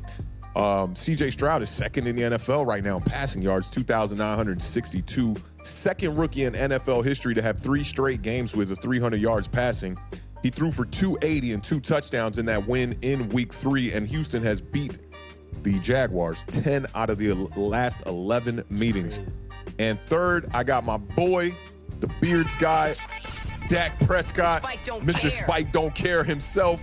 C.J. Stroud is second in the NFL right now in passing yards, 2,962. Second rookie in NFL history to have 3 straight games with 300 yards passing. He threw for 280 and 2 touchdowns in that win in week 3, and Houston has beat the Jaguars 10 out of the last 11 meetings. And third, I got my boy, the Beards guy, Dak Prescott, Mr. Spike Don't Care himself,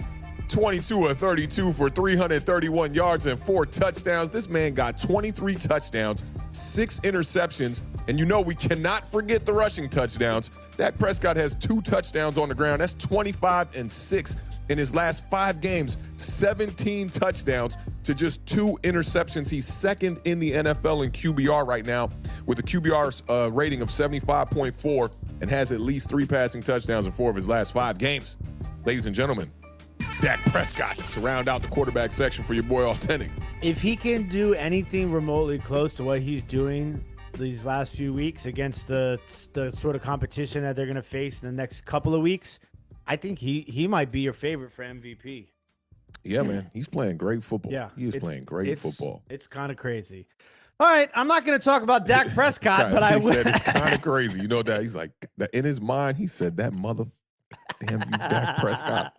22 of 32 for 331 yards and 4 touchdowns. This man got 23 touchdowns, 6 interceptions, and you know we cannot forget the rushing touchdowns. Dak Prescott has 2 touchdowns on the ground. That's 25 and 6 in his last 5 games, 17 touchdowns to just 2 interceptions. He's second in the NFL in QBR right now with a QBR rating of 75.4 and has at least 3 passing touchdowns in 4 of his last 5 games. Ladies and gentlemen, Dak Prescott to round out the quarterback section for your boy Awthentik. If he can do anything remotely close to what he's doing these last few weeks against the sort of competition that they're going to face in the next couple of weeks, I think he might be your favorite for MVP. Yeah, man. He's playing great football. Yeah, he is playing great football. It's kind of crazy. All right, I'm not going to talk about Dak Prescott, but I will. He said it's kind of crazy. You know that? He's like, in his mind, he said, that mother... Damn you, Dak Prescott.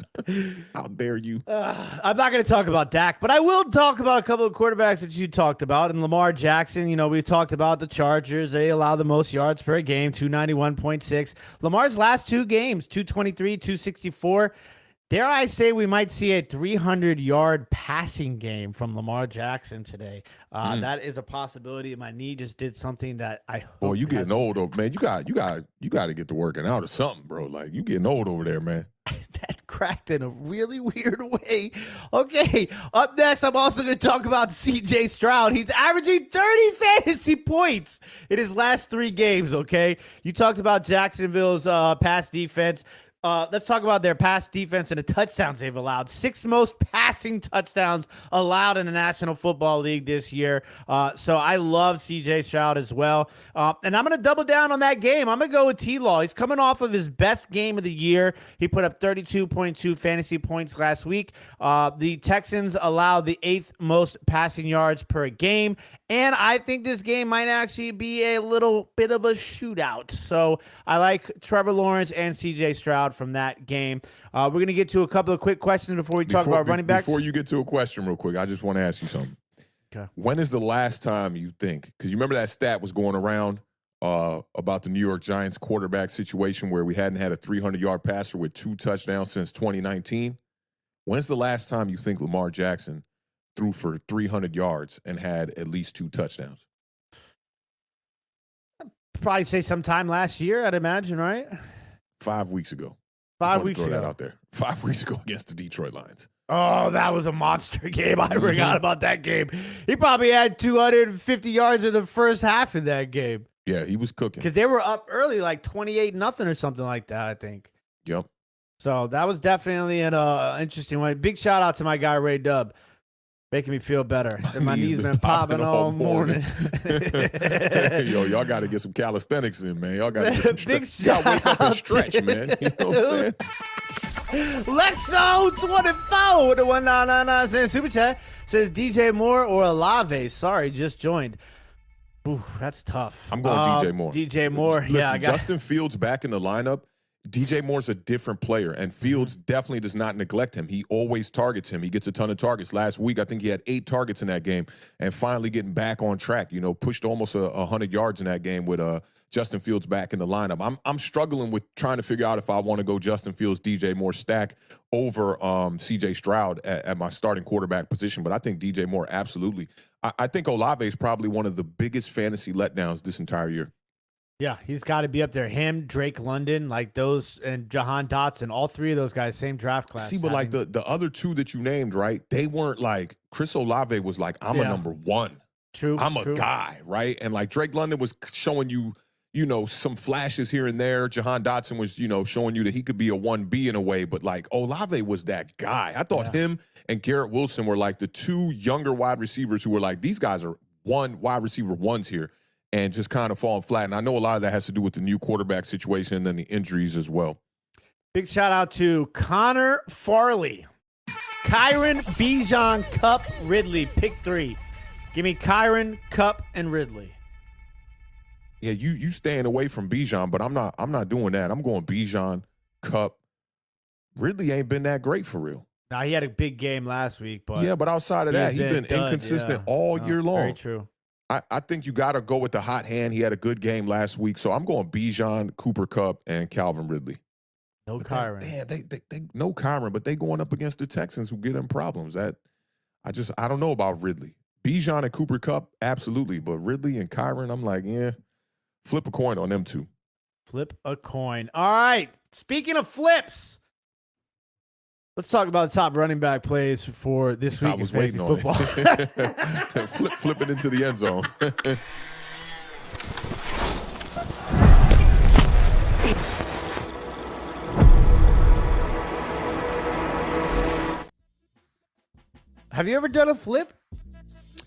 How dare you? I'm not going to talk about Dak, but I will talk about a couple of quarterbacks that you talked about. And Lamar Jackson, you know, we talked about the Chargers. They allow the most yards per game, 291.6. Lamar's last 2 games, 223, 264. Dare I say we might see a 300-yard passing game from Lamar Jackson today. That is a possibility. My knee just did something that I hope. Boy, you getting old, man. You got to get to working out or something, bro. Like, you getting old over there, man. That cracked in a really weird way. Okay, up next, I'm also going to talk about C.J. Stroud. He's averaging 30 fantasy points in his last 3 games, okay? You talked about Jacksonville's pass defense. Let's talk about their pass defense and the touchdowns they've allowed. 6th most passing touchdowns allowed in the National Football League this year. So I love C.J. Stroud as well. And I'm going to double down on that game. I'm going to go with T-Law. He's coming off of his best game of the year. He put up 32.2 fantasy points last week. The Texans allowed the 8th most passing yards per game. And I think this game might actually be a little bit of a shootout. So I like Trevor Lawrence and C.J. Stroud from that game. We're going to get to a couple of quick questions before we talk about running backs. Before you get to a question real quick, I just want to ask you something. Okay. When is the last time you think, because you remember that stat was going around about the New York Giants quarterback situation where we hadn't had a 300-yard passer with 2 touchdowns since 2019? When's the last time you think Lamar Jackson threw for 300 yards and had at least 2 touchdowns? Probably say sometime last year, I'd imagine, right? 5 weeks ago. 5 weeks throw ago. that out there. 5 weeks ago against the Detroit Lions. Oh, that was a monster game. I forgot about that game. He probably had 250 yards in the first half in that game. Yeah, he was cooking. Because they were up early, like 28-0 or something like that, I think. Yep. So that was definitely an interesting one. Big shout out to my guy, Ray Dub. Making me feel better. And my knees been popping all morning. Yo, y'all got to get some calisthenics in, man. Y'all got to get some stretch. Y'all wake up and stretch, man. You know what I'm saying? Lexo24 with the 1999 saying super chat says DJ Moore or Olave. Sorry, just joined. Ooh, that's tough. I'm going DJ Moore. DJ Moore. Listen, yeah, Justin Fields back in the lineup. DJ Moore's a different player, and Fields definitely does not neglect him. He always targets him. He gets a ton of targets. Last week, I think he had 8 targets in that game, and finally getting back on track. You know, pushed almost 100 yards in that game with Justin Fields back in the lineup. I'm struggling with trying to figure out if I want to go Justin Fields, DJ Moore stack over C.J. Stroud at my starting quarterback position, but I think DJ Moore absolutely. I think Olave is probably one of the biggest fantasy letdowns this entire year. Yeah, he's got to be up there. Him, Drake London, like those, and Jahan Dotson, all 3 of those guys, same draft class. See, but like the other 2 that you named, right? They weren't like, Chris Olave was like, I'm a number 1. True. I'm a guy, right? And like Drake London was showing you some flashes here and there. Jahan Dotson was, showing you that he could be a 1B in a way, but like Olave was that guy. I thought him and Garrett Wilson were like the two younger wide receivers who were like, these guys are wide receiver ones here, and just kind of falling flat. And I know a lot of that has to do with the new quarterback situation and then the injuries as well. Big shout out to Connor Farley. Kyron, Bijan, Cup, Ridley. Pick 3. Give me Kyron, Cup, and Ridley. Yeah, you staying away from Bijan, but I'm not doing that. I'm going Bijan, Cup. Ridley ain't been that great for real. Now, he had a big game last week, but yeah, but outside of that, he's been inconsistent all year long. Very true. I think you got to go with the hot hand. He had a good game last week, so I'm going Bijan, Cooper Kupp, and Calvin Ridley. No Kyron. They no Kyron, but they going up against the Texans who get them problems. I don't know about Ridley. Bijan and Cooper Kupp, absolutely, but Ridley and Kyron, I'm like, yeah, flip a coin on them two. Flip a coin. All right. Speaking of flips, let's talk about the top running back plays for this week. I was waiting on football. it. Flip it into the end zone. Have you ever done a flip?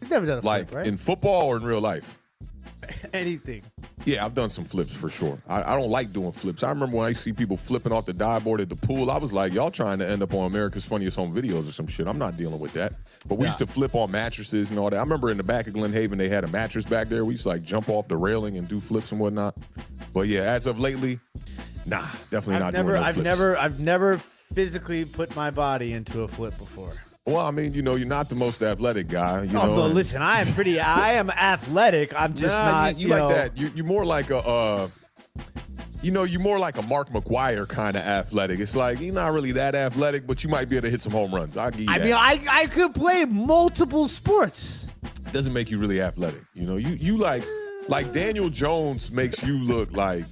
You've never done a flip, right? In football or in real life? Anything. Yeah, I've done some flips for sure. I don't like doing flips. I remember when I see people flipping off the dive board at the pool, I was like, y'all trying to end up on America's Funniest Home Videos or some shit. I'm not dealing with that. But we used to flip on mattresses and all that. I remember in the back of Glen Haven, they had a mattress back there. We used to like jump off the railing and do flips and whatnot. But yeah, as of lately, nah, definitely not doing no flips. I've never physically put my body into a flip before. Well, I mean, you're not the most athletic guy. But listen, I am athletic. I'm just not. You like that. You're more like you're more like a Mark McGwire kind of athletic. It's like you're not really that athletic, but you might be able to hit some home runs. I'll give you that. mean, I could play multiple sports. It doesn't make you really athletic. You like Daniel Jones makes you look like,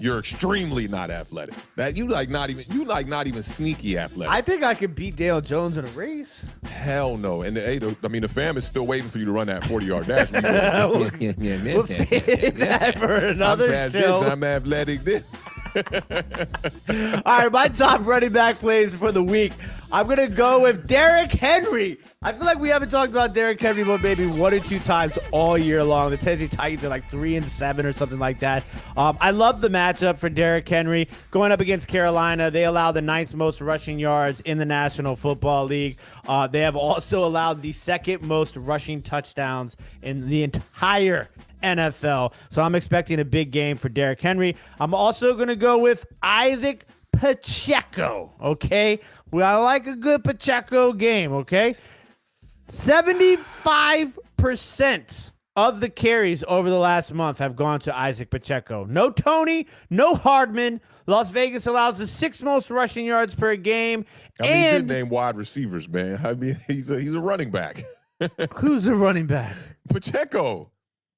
you're extremely not athletic. That you not even sneaky athletic. I think I could beat Daniel Jones in a race. Hell no. And the fam is still waiting for you to run that 40-yard dash. We'll save that for another I'm fast show. I'm athletic this. All right, my top running back plays for the week. I'm going to go with Derrick Henry. I feel like we haven't talked about Derrick Henry but maybe 1 or 2 times all year long. The Tennessee Titans are like 3-7 or something like that. I love the matchup for Derrick Henry. Going up against Carolina, they allow the 9th most rushing yards in the National Football League. They have also allowed the 2nd most rushing touchdowns in the entire NFL. So I'm expecting a big game for Derrick Henry. I'm also going to go with Isaac Pacheco, okay? Well, I like a good Pacheco game, okay? 75% of the carries over the last month have gone to Isaac Pacheco. No Tony, no Hardman. Las Vegas allows the 6th most rushing yards per game. I mean, he did name wide receivers, man. I mean, he's a running back. Who's a running back? Pacheco.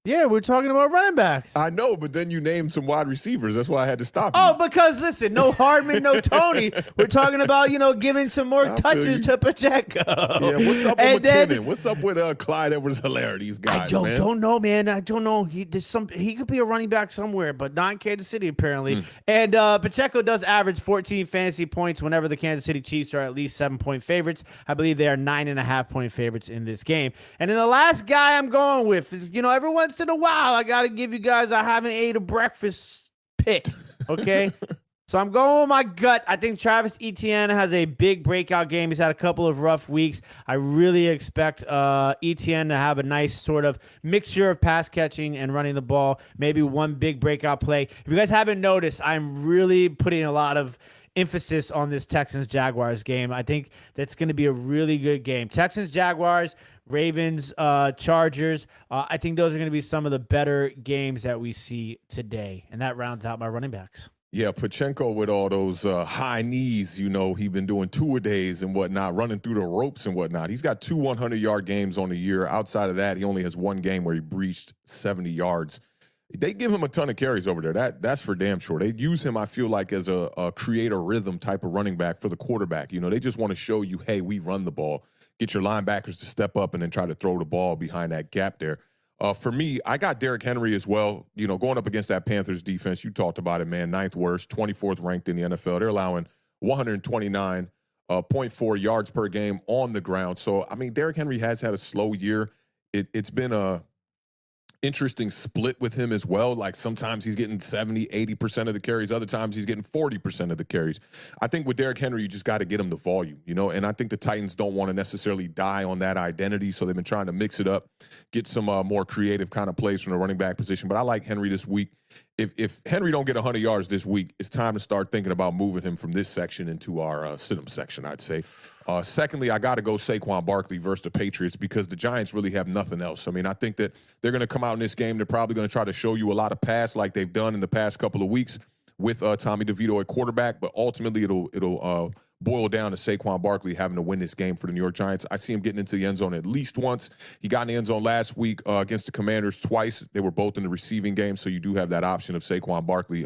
Yeah, we're talking about running backs. I know, but then you named some wide receivers. That's why I had to stop you. Oh, because listen, no Hardman, no Tony. We're talking about, giving some more touches to Pacheco. Yeah, what's up with McKinnon? What's up with Clyde Edwards-Helaire, these guys, I don't know, man. I don't know. He could be a running back somewhere, but not in Kansas City, apparently. And Pacheco does average 14 fantasy points whenever the Kansas City Chiefs are at least 7-point favorites. I believe they are 9.5-point favorites in this game. And then the last guy I'm going with is, every once in a while, I got to give you guys I haven't ate a breakfast pick, okay? So I'm going with my gut. I think Travis Etienne has a big breakout game. He's had a couple of rough weeks. I really expect Etienne to have a nice sort of mixture of pass catching and running the ball, maybe one big breakout play. If you guys haven't noticed, I'm really putting a lot of emphasis on this Texans-Jaguars game. I think that's going to be a really good game. Texans-Jaguars, Ravens, Chargers. I think those are going to be some of the better games that we see today. And that rounds out my running backs. Yeah, Pacheco with all those high knees, he's been doing two-a-days and whatnot, running through the ropes and whatnot. He's got 2 100-yard games on the year. Outside of that, he only has 1 game where he breached 70 yards. They give him a ton of carries over there. That's for damn sure. They use him, I feel like, as a create a rhythm type of running back for the quarterback. They just want to show you, hey, we run the ball. Get your linebackers to step up and then try to throw the ball behind that gap there. For me, I got Derrick Henry as well. You know, going up against that Panthers defense, you talked about it, man. 9th worst, 24th ranked in the NFL. They're allowing 129.4 yards per game on the ground. So, I mean, Derrick Henry has had a slow year. It's been a interesting split with him as well. Like sometimes he's getting 70, 80% of the carries. Other times he's getting 40% of the carries. I think with Derrick Henry, you just got to get him the volume, you know, and I think the Titans don't want to necessarily die on that identity. So they've been trying to mix it up, get some more creative kind of plays from the running back position. But I like Henry this week. If Henry don't get 100 yards this week, it's time to start thinking about moving him from this section into our sit-em section, I'd say. Secondly, I got to go Saquon Barkley versus the Patriots because the Giants really have nothing else. I mean, I think that they're going to come out in this game. They're probably going to try to show you a lot of pass like they've done in the past couple of weeks with Tommy DeVito at quarterback. But ultimately, it'll boil down to Saquon Barkley having to win this game for the New York Giants. I see him getting into the end zone at least once. He got in the end zone last week against the Commanders twice. They were both in the receiving game, so you do have that option of Saquon Barkley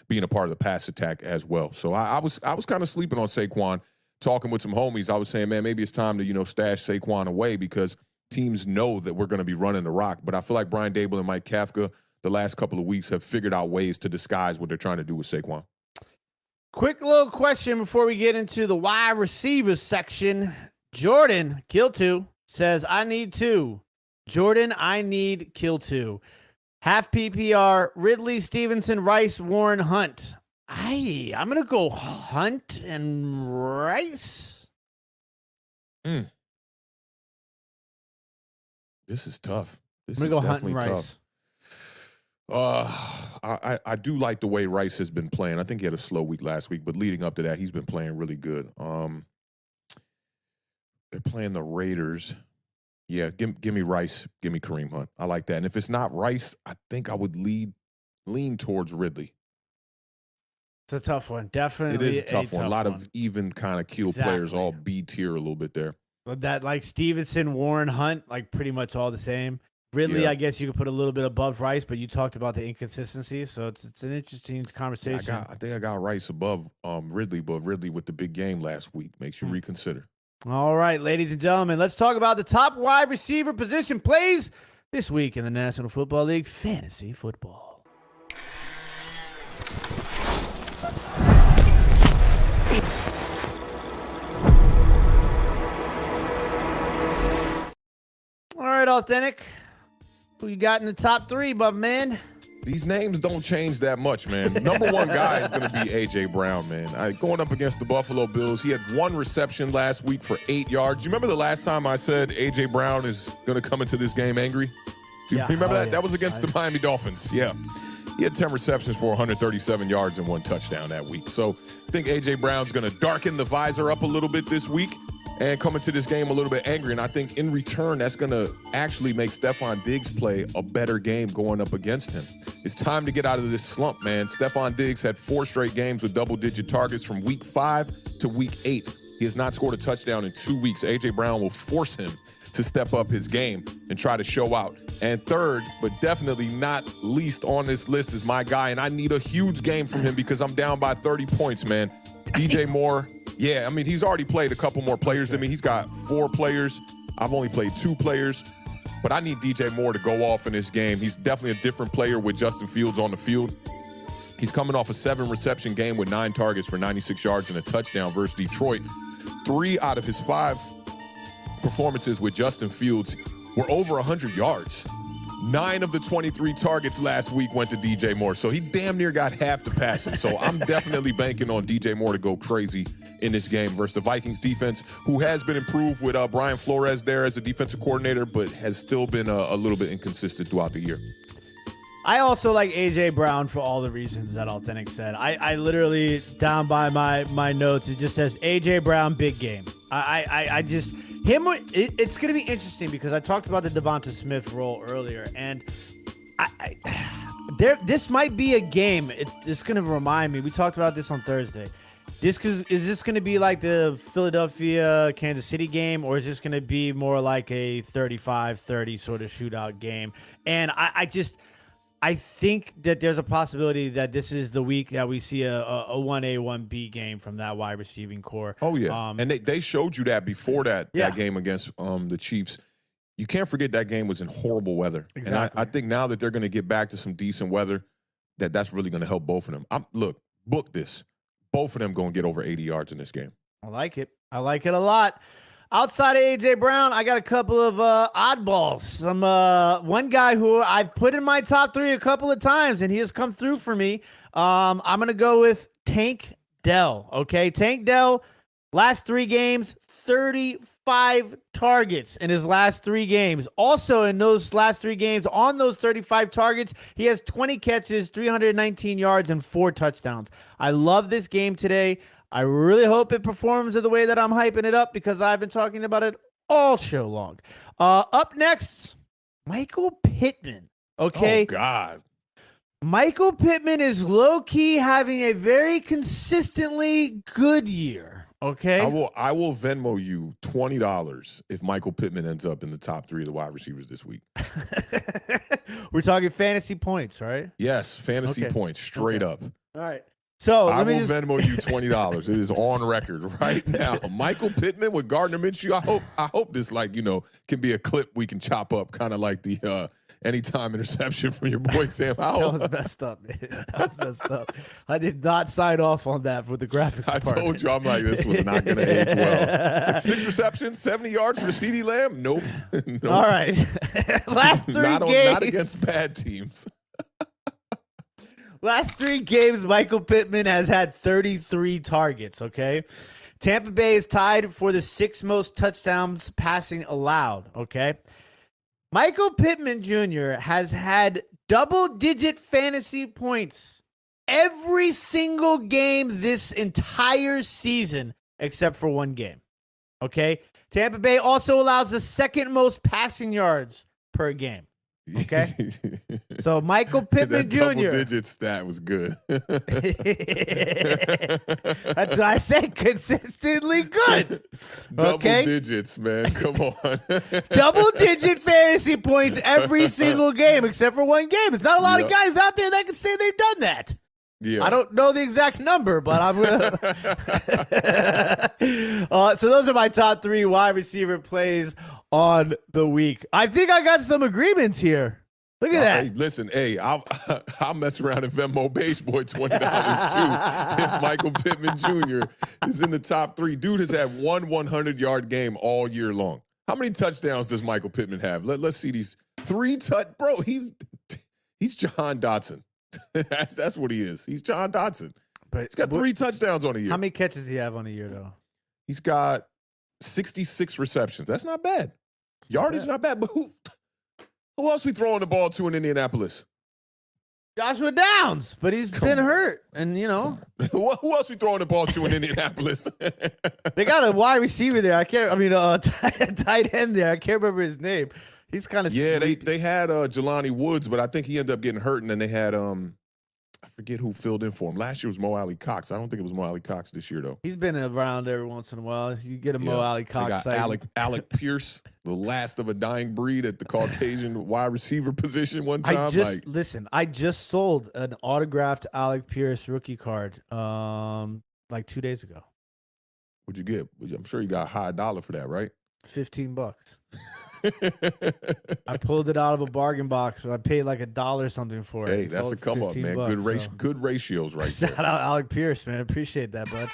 being a part of the pass attack as well. So I was kind of sleeping on Saquon. Talking with some homies, I was saying, man, maybe it's time to, you know, stash Saquon away because teams know that we're going to be running the rock. But I feel like Brian Dable and Mike Kafka the last couple of weeks have figured out ways to disguise what they're trying to do with Saquon. Quick little question before we get into the wide receivers section. Jordan, kill two, says, I need two. Jordan, I need kill two. Half PPR, Ridley, Stevenson, Rice, Warren, Hunt. I'm going to go Hunt and Rice. This is tough. This I'm is going to go Hunt definitely and tough. I do like the way Rice has been playing. I think he had a slow week last week, but leading up to that, he's been playing really good. They're playing the Raiders. Yeah, give me Rice. Give me Kareem Hunt. I like that. And if it's not Rice, I think I would lean towards Ridley. It's a tough one. Definitely. It is a tough one. A lot one. of even kind of keel players, all B tier a little bit there. But that like Stevenson, Warren, Hunt, like pretty much all the same. Ridley, Yeah. I guess you could put a little bit above Rice, but you talked about the inconsistencies, so it's an interesting conversation. I think I got Rice above Ridley, but Ridley with the big game last week makes you reconsider. All right, ladies and gentlemen, let's talk about the top wide receiver position plays this week in the National Football League Fantasy Football. All right, Awthentik. Who you got in the top three, but man? These names don't change that much, man. Number one guy is going to be A.J. Brown, man. Going up against the Buffalo Bills, he had one reception last week for 8 yards. You remember the last time I said A.J. Brown is going to come into this game angry? You remember that? Yeah. That was against the Miami Dolphins. Yeah. He had 10 receptions for 137 yards and 1 touchdown that week. So I think A.J. Brown's going to darken the visor up a little bit this week and come into this game a little bit angry. And I think in return, that's going to actually make Stephon Diggs play a better game going up against him. It's time to get out of this slump, man. Stephon Diggs had 4 straight games with double-digit targets from week 5 to week 8. He has not scored a touchdown in 2 weeks. A.J. Brown will force him to step up his game and try to show out. And third, but definitely not least on this list is my guy, and I need a huge game from him because I'm down by 30 points, man. DJ Moore. Yeah, I mean, he's already played a couple more players than me. He's got 4 players. I've only played 2 players. But I need DJ Moore to go off in this game. He's definitely a different player with Justin Fields on the field. He's coming off a 7-reception game with 9 targets for 96 yards and a touchdown versus Detroit. 3 out of his 5 performances with Justin Fields were over 100 yards. 9 of the 23 targets last week went to DJ Moore, so he damn near got half the passes. So I'm definitely banking on DJ Moore to go crazy in this game versus the Vikings defense, who has been improved with Brian Flores there as a defensive coordinator, but has still been a little bit inconsistent throughout the year. I also like A.J. Brown for all the reasons that Awthentik said. I literally, down by my notes, it just says A.J. Brown, big game. It's going to be interesting because I talked about the Devonta Smith role earlier, and this might be a game. It's going to remind me. We talked about this on Thursday. Is this going to be like the Philadelphia-Kansas City game, or is this going to be more like a 35-30 sort of shootout game? And I think that there's a possibility that this is the week that we see a 1A, 1B game from that wide receiving core. Oh, yeah. And they showed you that before that game against the Chiefs. you can't forget that game was in horrible weather. Exactly. And I think now that they're going to get back to some decent weather, that's really going to help both of them. Look, book this. Both of them going to get over 80 yards in this game. I like it. I like it a lot. Outside of A.J. Brown, I got a couple of oddballs. One guy who I've put in my top 3 a couple of times, and he has come through for me. I'm going to go with Tank Dell. Okay, Tank Dell, last 3 games, 35 targets in his last 3 games. Also, in those last 3 games, on those 35 targets, he has 20 catches, 319 yards, and 4 touchdowns. I love this game today. I really hope it performs the way that I'm hyping it up because I've been talking about it all show long. Up next, Michael Pittman. Okay. Oh, God. Michael Pittman is low-key having a very consistently good year. Okay. I will Venmo you $20 if Michael Pittman ends up in the top 3 of the wide receivers this week. We're talking fantasy points, right? Yes, fantasy points, straight up. All right. So I will Venmo you $20. It is on record right now. Michael Pittman with Gardner Minshew. I hope this can be a clip we can chop up, kind of like the anytime interception from your boy Sam Howell. That was messed up, man. That was messed up. I did not sign off on that with the graphics I department. told you, I'm like, this was not going to age well. It's like 6 receptions, 70 yards for CeeDee Lamb? Nope. Nope. All right. Last 3 games. Not against bad teams. Last 3 games, Michael Pittman has had 33 targets, okay? Tampa Bay is tied for the 6th most touchdowns passing allowed, okay? Michael Pittman Jr. has had double-digit fantasy points every single game this entire season except for 1 game, okay? Tampa Bay also allows the 2nd most passing yards per game. Okay, so Michael Pittman Jr. Double-digit stat was good. That's why I said consistently good. Double digits, man. Come on. Double-digit fantasy points every single game except for 1 game. There's not a lot of guys out there that can say they've done that. Yeah. I don't know the exact number, but I'm gonna. So those are my top 3 wide receiver plays on the week. I think I got some agreements here. Look at that. Hey, listen, I'll mess around and Venmo Base Boy $20 too if Michael Pittman Jr. is in the top 3. Dude has had 1 100-yard game all year long. How many touchdowns does Michael Pittman have? Let's see these 3 Bro, he's Jahan Dotson. That's what he is. He's Jahan Dotson. But he's got 3 touchdowns on a year. How many catches does he have on a year, though? He's got 66 receptions. That's not bad. Yardage not bad. But who else we throwing the ball to in Indianapolis? Joshua Downs, but he's been hurt, and who else we throwing the ball to in Indianapolis? They got a wide receiver there. Tight end there. I can't remember his name. He's kind of they had Jelani Woods, but I think he ended up getting hurt, and then they had I forget who filled in for him. Last year was Mo Alley Cox. I don't think it was Mo Alley Cox this year though. He's been around every once in a while. You get a Mo Alley Cox. They got Alec Pierce, the last of a dying breed at the Caucasian wide receiver position one time. I just sold an autographed Alec Pierce rookie card like 2 days ago. What'd you get? I'm sure you got a high dollar for that, right? $15. I pulled it out of a bargain box. I paid like $1 something for it. Hey, that's a come up, man. Good ratios right there. Shout out Alec Pierce, man. Appreciate that, bud.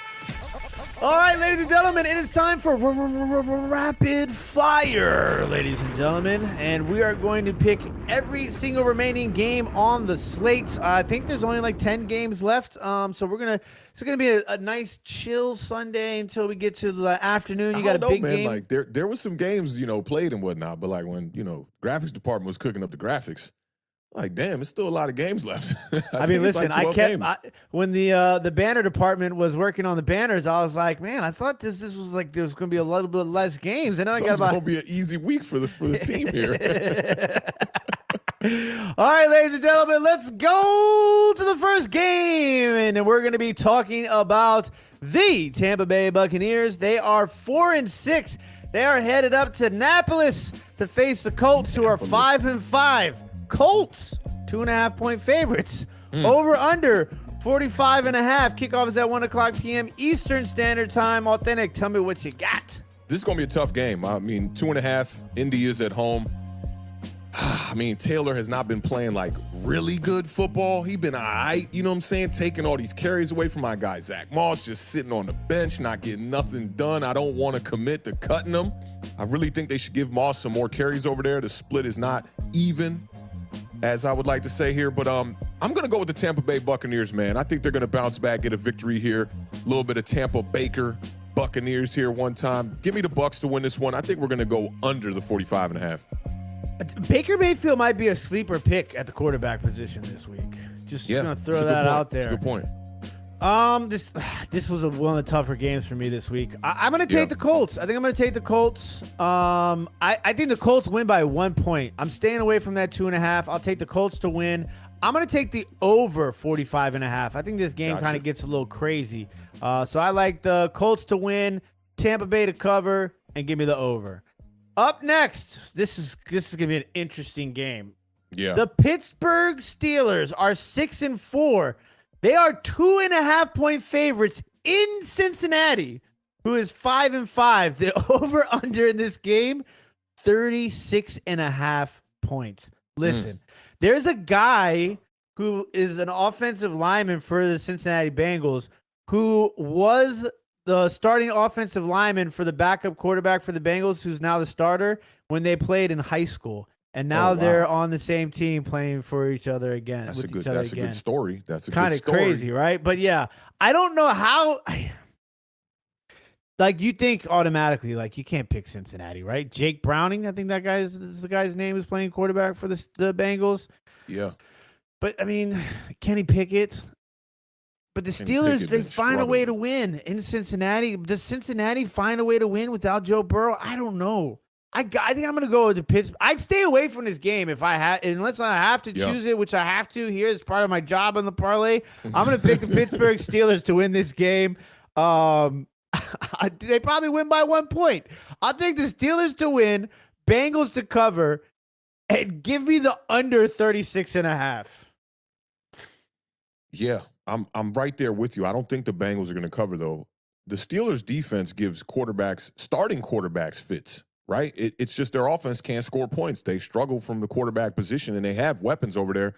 All right, ladies and gentlemen, it is time for rapid fire, ladies and gentlemen. And we are going to pick every single remaining game on the slate. I think there's only like 10 games left. So it's going to be a nice chill Sunday until we get to the afternoon. You got a big game. Like there was some games, played and whatnot, but like when, graphics department was cooking up the graphics, like, damn, it's still a lot of games left. I mean, listen, when the banner department was working on the banners, I was like, man, I thought this was like there was going to be a little bit less games, and then it's going to be an easy week for the team here. All right, ladies and gentlemen, let's go to the first game, and we're going to be talking about the Tampa Bay Buccaneers. They are 4-6. They are headed up to Annapolis to face the Colts, who are 5-5. Colts, 2.5-point favorites. Over under 45.5. Kickoff is at 1:00 p.m. Eastern Standard Time. Authentic, tell me what you got. this is going to be a tough game. I mean, 2.5, Indy is at home. I mean, Taylor has not been playing like really good football. He's been all right, you know what I'm saying? Taking all these carries away from my guy, Zach Moss, just sitting on the bench, not getting nothing done. I don't want to commit to cutting him. I really think they should give Moss some more carries over there. The split is not even, as I would like to say here. But I'm going to go with the Tampa Bay Buccaneers, man. I think they're going to bounce back, get a victory here. A little bit of Tampa Baker Buccaneers here one time. Give me the Bucs to win this one. I think we're going to go under the 45.5. Baker Mayfield might be a sleeper pick at the quarterback position this week. Just gonna throw that out there. That's a good point. This was one of the tougher games for me this week. I'm gonna take the Colts. I think I'm gonna take the Colts. I think the Colts win by 1 point. I'm staying away from that 2.5. I'll take the Colts to win. I'm gonna take the over 45.5. I think this game kind of gets a little crazy. So I like the Colts to win, Tampa Bay to cover, and give me the over. Up next, this is gonna be an interesting game. Yeah. The Pittsburgh Steelers are 6-4. They are 2.5 point favorites in Cincinnati, who is 5-5. The over under in this game, 36.5 points. Listen, there's a guy who is an offensive lineman for the Cincinnati Bengals who was the starting offensive lineman for the backup quarterback for the Bengals, who's now the starter, when they played in high school. And now they're on the same team playing for each other again. That's a good story. That's a kind of crazy, right? But yeah, I don't know how. Like, you think automatically, like, you can't pick Cincinnati, right? Jake Browning, I think that is the guy's name, is playing quarterback for the Bengals. Yeah. But I mean, Kenny Pickett. But the Steelers, they find a way to win in Cincinnati. Does Cincinnati find a way to win without Joe Burrow? I don't know. I think I'm going to go with the Pittsburgh. I'd stay away from this game unless I have to choose it, which I have to here as part of my job on the parlay. I'm going to pick the Pittsburgh Steelers to win this game. They probably win by 1 point. I'll take the Steelers to win, Bengals to cover, and give me the under 36.5. Yeah. I'm right there with you. I don't think the Bengals are going to cover, though. The Steelers' defense gives starting quarterbacks fits, right? It's just their offense can't score points. They struggle from the quarterback position, and they have weapons over there.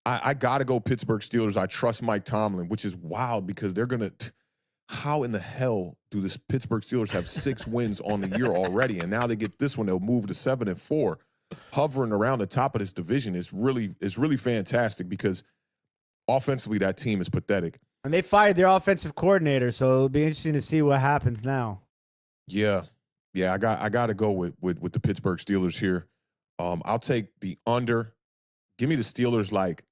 I got to go Pittsburgh Steelers. I trust Mike Tomlin, which is wild because they're going to – how in the hell do the Pittsburgh Steelers have 6 wins on the year already? And now they get this one, they'll move to 7-4. Hovering around the top of this division is really fantastic because – offensively, that team is pathetic. And they fired their offensive coordinator, so it'll be interesting to see what happens now. Yeah. I got to go with the Pittsburgh Steelers here. I'll take the under. Give me the Steelers like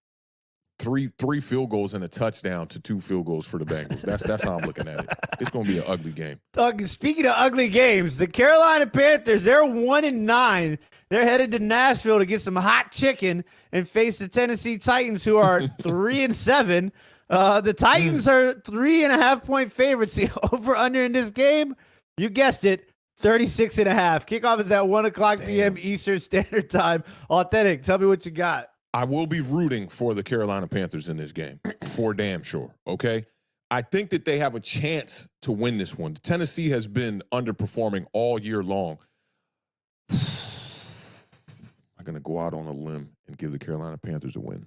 three field goals and a touchdown to 2 field goals for the Bengals. That's how I'm looking at it. It's going to be an ugly game. Speaking of ugly games, the Carolina Panthers, they're 1-9. They're headed to Nashville to get some hot chicken and face the Tennessee Titans, who are 3-7. The Titans are 3.5 point favorites. The over-under in this game, you guessed it, 36.5. Kickoff is at 1:00 p.m. Eastern Standard Time. Awthentik, tell me what you got. I will be rooting for the Carolina Panthers in this game, for damn sure, okay? I think that they have a chance to win this one. Tennessee has been underperforming all year long. I'm going to go out on a limb and give the Carolina Panthers a win.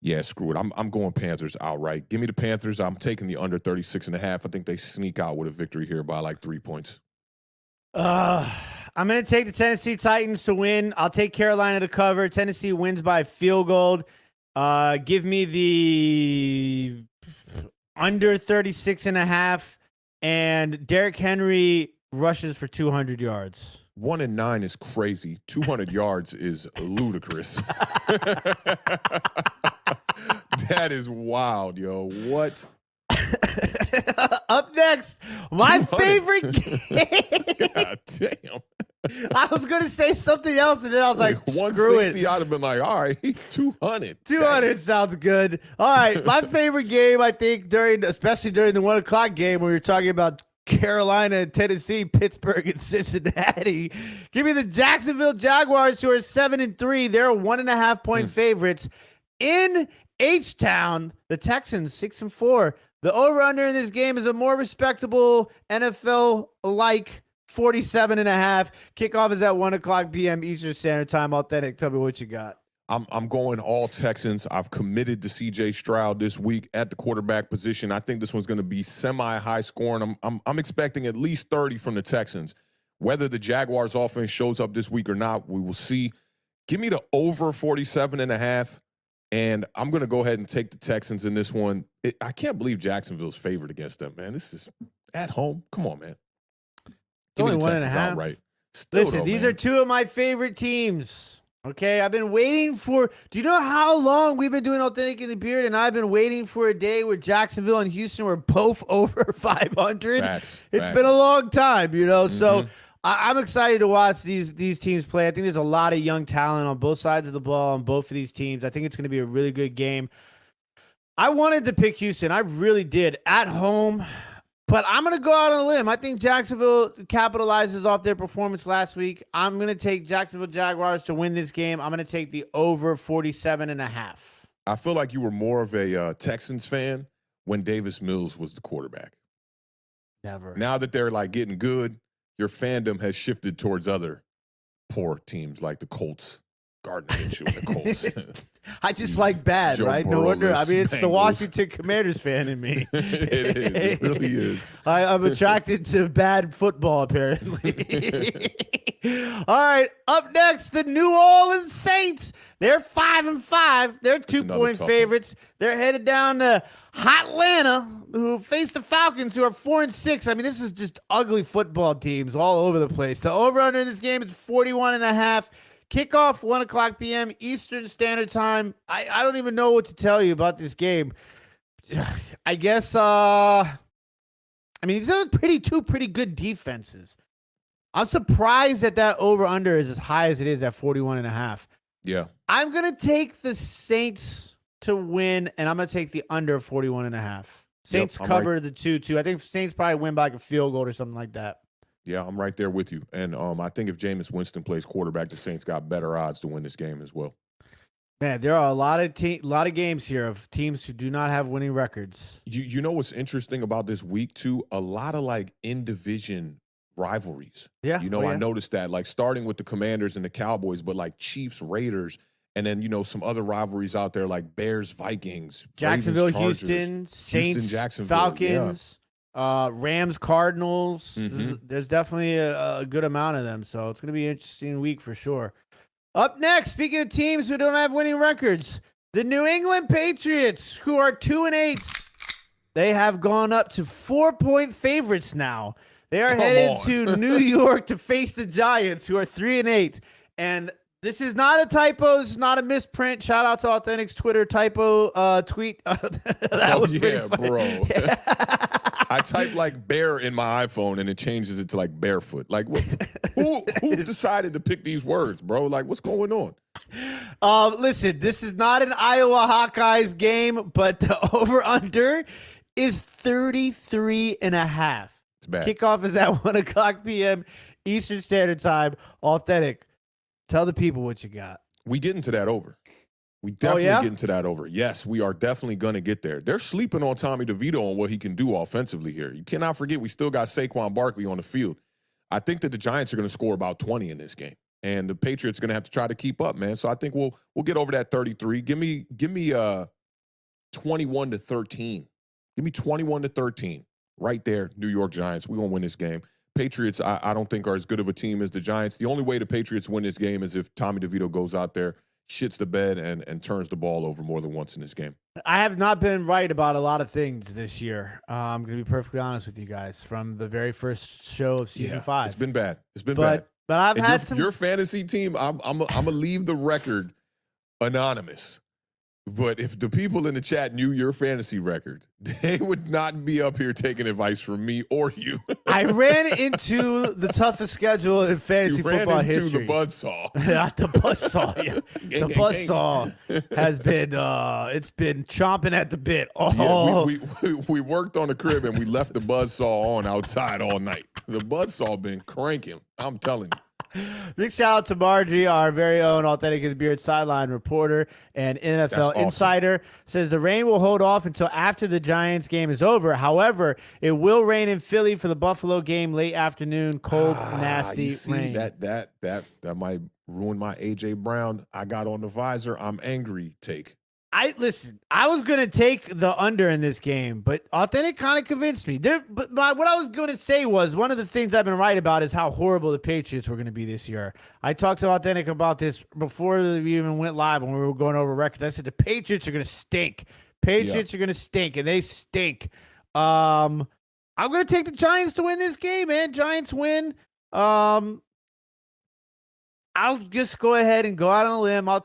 Yeah, screw it. I'm going Panthers outright. Give me the Panthers. I'm taking the under 36.5. I think they sneak out with a victory here by like 3 points. I'm going to take the Tennessee Titans to win. I'll take Carolina to cover. Tennessee wins by field goal. Give me the under 36.5. And Derrick Henry rushes for 200 yards. 1-9 is crazy. 200 yards is ludicrous. That is wild, yo. What? Up next, my favorite game. God damn. I was going to say something else, and then I was like, screw 160, it. I'd have been like, all right, 200. 200 sounds good. All right, my favorite game, I think, especially during the 1:00 game when we were talking about Carolina and Tennessee, Pittsburgh and Cincinnati. Give me the Jacksonville Jaguars, who are 7-3. They're 1.5 point favorites in H-Town. The Texans 6-4. The over-under in this game is a more respectable NFL-like 47.5. Kickoff is at 1 o'clock p.m. Eastern Standard Time. Authentic, tell me what you got. I'm going all Texans. I've committed to C.J. Stroud this week at the quarterback position. I think this one's going to be semi-high scoring. I'm expecting at least 30 from the Texans. Whether the Jaguars offense shows up this week or not, we will see. Give me the over 47.5, and I'm going to go ahead and take the Texans in this one. I can't believe Jacksonville's favored against them, man. This is at home. Come on, man. Give me the Texans outright. Listen, these are two of my favorite teams. Okay, I've been waiting for. Do you know how long we've been doing Authentic and the Beard? And I've been waiting for a day where Jacksonville and Houston were both over 500. It's been a long time, you know. So I'm excited to watch these teams play. I think there's a lot of young talent on both sides of the ball on both of these teams. I think it's going to be a really good game. I wanted to pick Houston. I really did at home. But I'm going to go out on a limb. I think Jacksonville capitalizes off their performance last week. I'm going to take Jacksonville Jaguars to win this game. I'm going to take the over 47.5. I feel like you were more of a Texans fan when Davis Mills was the quarterback. Never. Now that they're like getting good, your fandom has shifted towards other poor teams like the Colts. Gardner Minshew and the Colts. I just like bad, Joe right? No wonder. I mean, it's Bengals. the Washington Commanders fan in me. It is. It really is. I'm attracted to bad football, apparently. All right. Up next, the New Orleans Saints. They're 5-5. They're 2-point favorites. They're headed down to Atlanta, who face the Falcons, who are 4-6. I mean, this is just ugly football teams all over the place. The over-under in this game is 41.5. Kickoff, 1 o'clock p.m. Eastern Standard Time. I don't even know what to tell you about this game. I guess, I mean, these are two pretty good defenses. I'm surprised that over-under is as high as it is at 41.5. Yeah. I'm going to take the Saints to win, and I'm going to take the under 41.5. Saints cover the 2-2. I think Saints probably win by like a field goal or something like that. Yeah, I'm right there with you. And I think if Jameis Winston plays quarterback, the Saints got better odds to win this game as well. Man, there are a lot of games here of teams who do not have winning records. You know what's interesting about this week, too? A lot of, like, in-division rivalries. Yeah. You know, I noticed that, like, starting with the Commanders and the Cowboys, but, like, Chiefs, Raiders, and then, you know, some other rivalries out there like Bears, Vikings, Jacksonville, Ravens, Houston, Saints, Jacksonville, Falcons. Rams, Cardinals. There's definitely a good amount of them, so it's going to be an interesting week for sure. Up next, speaking of teams who don't have winning records, the New England Patriots, who are 2-8, they have gone up to 4-point favorites now. They are headed to New York to face the Giants, who are 3-8. And this is not a typo. This is not a misprint. Shout out to Authentic's Twitter typo tweet. That was yeah, bro. I type like bear in my iPhone and it changes it to like barefoot. Like, what, who decided to pick these words, bro? Like, what's going on? Listen, this is not an Iowa Hawkeyes game, but the over-under is 33.5. It's bad. Kickoff is at 1 o'clock p.m. Eastern Standard Time. Authentic. Tell the people what you got. We get into that over. We definitely get into that over. Yes, we are definitely going to get there. They're sleeping on Tommy DeVito on what he can do offensively here. You cannot forget we still got Saquon Barkley on the field. I think that the Giants are going to score about 20 in this game, and the Patriots are going to have to try to keep up, man. So I think we'll get over that 33. Give me 21-13. Give me 21-13 right there. New York Giants. We're going to win this game. Patriots, I don't think are as good of a team as the Giants. The only way the Patriots win this game is if Tommy DeVito goes out there, shits the bed, and turns the ball over more than once in this game. I have not been right about a lot of things this year. I'm going to be perfectly honest with you guys from the very first show of season 5. It's been bad. It's been bad. But I've had your fantasy team, I'm going to leave the record anonymous. But if the people in the chat knew your fantasy record, they would not be up here taking advice from me or you. I ran into the toughest schedule in fantasy football history. The buzzsaw. The buzzsaw, yeah. The buzzsaw has been, it's been chomping at the bit. We worked on the crib and we left the buzzsaw on outside all night. The buzzsaw been cranking. I'm telling you. Big shout out to Margie, our very own Authentic and the Beard sideline reporter and NFL awesome. insider. Says the rain will hold off until after the Giants game is over. However, it will rain in Philly for the Buffalo game late afternoon. Cold, nasty you see, rain. That might ruin my AJ Brown. I got on the visor. I'm angry take. I was gonna take the under in this game, but Authentic kind of convinced me. What I was gonna say was one of the things I've been right about is how horrible the Patriots were gonna be this year. I talked to Authentic about this before we even went live when we were going over records. I said the Patriots are gonna stink. Patriots are gonna stink, and they stink. I'm gonna take the Giants to win this game, man. Giants win. I'll just go ahead and go out on a limb. I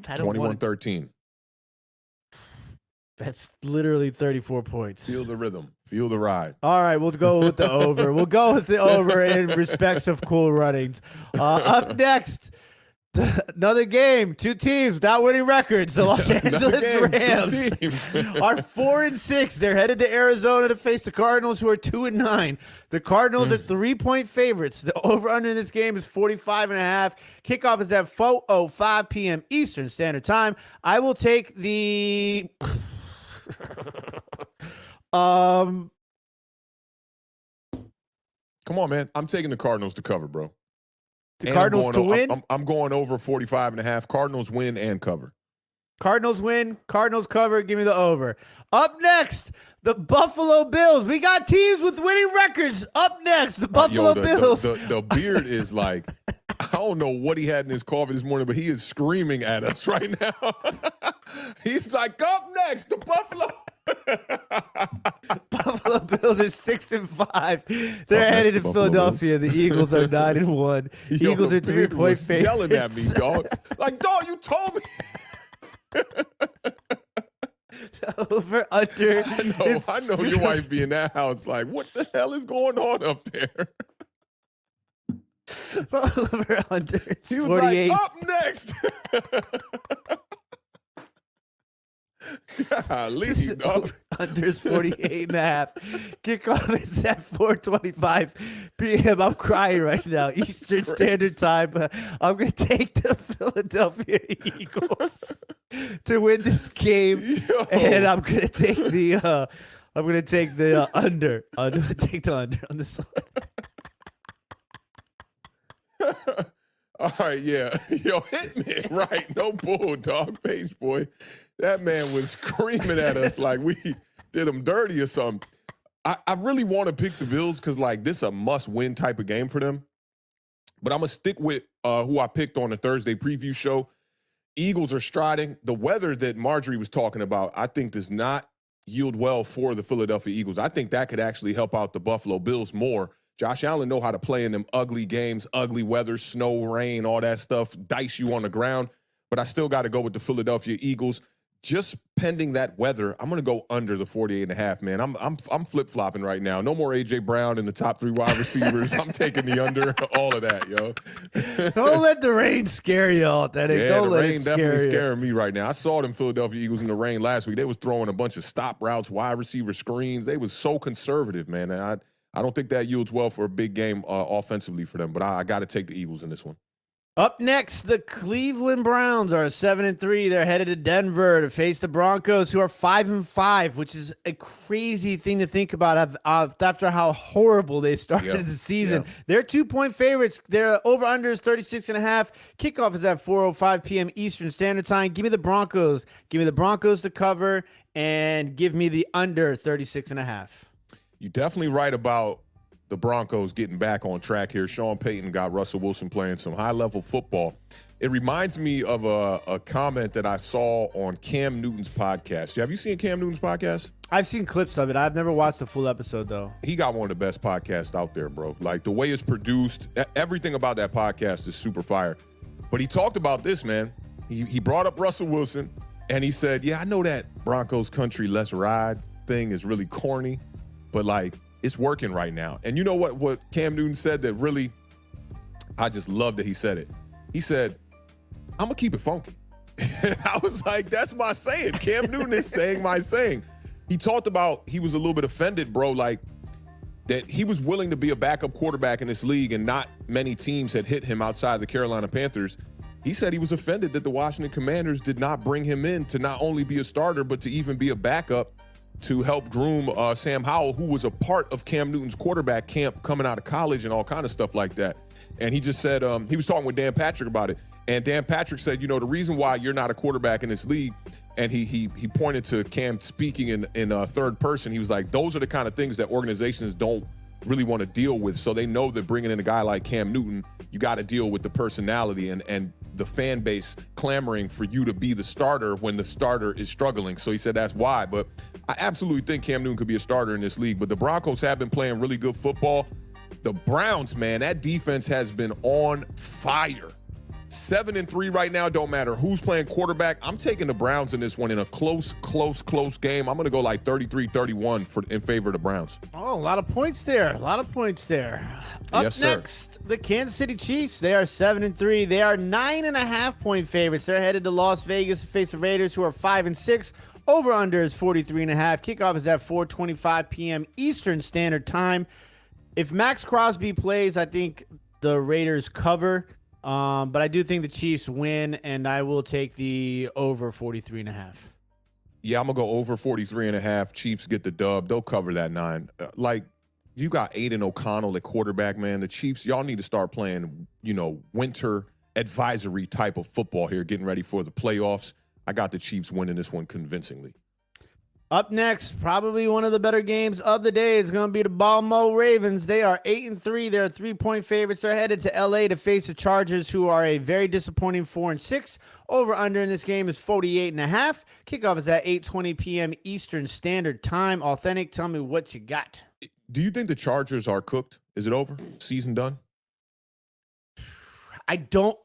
don't 21-13. That's literally 34 points. Feel the rhythm. Feel the ride. All right, we'll go with the over. We'll go with the over in respects of cool runnings. Up next, another game. Two teams without winning records. The Los Angeles Rams are 4-6. They're headed to Arizona to face the Cardinals, who are 2-9. The Cardinals are 3-point favorites. The over-under in this game is 45.5. Kickoff is at 4:05 p.m. Eastern Standard Time. I will take the... Come on, man. I'm taking the Cardinals to cover, bro. The Cardinals to win? I'm going over 45.5. Cardinals win and cover. Cardinals win. Cardinals cover. Give me the over. Up next, the Buffalo Bills. We got teams with winning records. Up next, the Buffalo Bills. The Beard is like, I don't know what he had in his coffee this morning, but he is screaming at us right now. He's like, up next, the Buffalo. Buffalo Bills are 6-5. They're headed to Philadelphia. The Eagles are 9-1. Eagles are 3-point favorites. Yelling at me, dog. Like, dog, you told me. Over under. I know your wife be in that house like, what the hell is going on up there? Over under. He was 48. like, up next. Golly, dog. Under's 48.5. Kickoff is at 4:25 p.m. I'm crying right now. Eastern Standard Time. I'm going to take the Philadelphia Eagles to win this game. Yo. And I'm going to take the under. I'm going to take the under on this one. All right, yeah. Yo, hit me. Right. No bull, dog. Page boy. That man was screaming at us like we did him dirty or something. I really want to pick the Bills because, like, this is a must-win type of game for them. But I'm going to stick with who I picked on the Thursday preview show. Eagles are striding. The weather that Marjorie was talking about, I think, does not yield well for the Philadelphia Eagles. I think that could actually help out the Buffalo Bills more. Josh Allen know how to play in them ugly games, ugly weather, snow, rain, all that stuff, dice you on the ground. But I still got to go with the Philadelphia Eagles. Just pending that weather, I'm going to go under the 48.5, man. I'm flip-flopping right now. No more A.J. Brown in the top 3 wide receivers. I'm taking the under, all of that, yo. Don't let the rain scare you, Authentic. Yeah, Don't the let rain it scare definitely you. scaring me right now. I saw them Philadelphia Eagles in the rain last week. They was throwing a bunch of stop routes, wide receiver screens. They was so conservative, man. And I don't think that yields well for a big game offensively for them, but I got to take the Eagles in this one. Up next, the Cleveland Browns are 7-3. They're headed to Denver to face the Broncos, who are 5-5, which is a crazy thing to think about after how horrible they started the season. Yeah. They're 2-point favorites. Their over-under is 36.5. Kickoff is at 4:05 p.m. Eastern Standard Time. Give me the Broncos. Give me the Broncos to cover, and give me the under 36.5. You're definitely right about the Broncos getting back on track here. Sean Payton got Russell Wilson playing some high-level football. It reminds me of a comment that I saw on Cam Newton's podcast. Have you seen Cam Newton's podcast? I've seen clips of it. I've never watched the full episode, though. He got one of the best podcasts out there, bro. Like, the way it's produced, everything about that podcast is super fire. But he talked about this, man. He brought up Russell Wilson, and he said, yeah, I know that Broncos country let's ride thing is really corny, but, like, it's working right now. And you know what Cam Newton said that really, I just love that he said it. He said, I'm going to keep it funky. And I was like, that's my saying. Cam Newton is saying my saying. He talked about, he was a little bit offended, bro. Like, that he was willing to be a backup quarterback in this league, and not many teams had hit him outside the Carolina Panthers. He said he was offended that the Washington Commanders did not bring him in to not only be a starter, but to even be a backup to help groom Sam Howell, who was a part of Cam Newton's quarterback camp coming out of college and all kind of stuff like that. And he just said, he was talking with Dan Patrick about it. And Dan Patrick said, the reason why you're not a quarterback in this league, and he pointed to Cam speaking in third person. He was like, those are the kind of things that organizations don't really want to deal with. So they know that bringing in a guy like Cam Newton, you got to deal with the personality and the fan base clamoring for you to be the starter when the starter is struggling. So he said that's why. But I absolutely think Cam Newton could be a starter in this league. But the Broncos have been playing really good football. The Browns, man, that defense has been on fire. 7-3 right now. Don't matter who's playing quarterback. I'm taking the Browns in this one in a close game. I'm going to go like 33-31 in favor of the Browns. Oh, a lot of points there. Up Yes, sir. next, the Kansas City Chiefs. They are 7-3. They are 9.5-point favorites. They're headed to Las Vegas to face the Raiders, who are 5-6. Over/under is 43.5. Kickoff is at 4:25 p.m. Eastern Standard Time. If Max Crosby plays, I think the Raiders cover. But I do think the Chiefs win, and I will take the over 43.5. Yeah, I'm going to go over 43.5. Chiefs get the dub. They'll cover that 9. You got Aiden O'Connell at quarterback, man. The Chiefs, y'all need to start playing, winter advisory type of football here, getting ready for the playoffs. I got the Chiefs winning this one convincingly. Up next, probably one of the better games of the day is going to be the Baltimore Ravens. They are 8-3. They're 3-point favorites. They're headed to LA to face the Chargers, who are a very disappointing 4-6. Over/under in this game is 48.5. Kickoff is at 8:20 p.m. Eastern Standard Time. Authentic, tell me what you got. Do you think the Chargers are cooked? Is it over? Season done? I don't.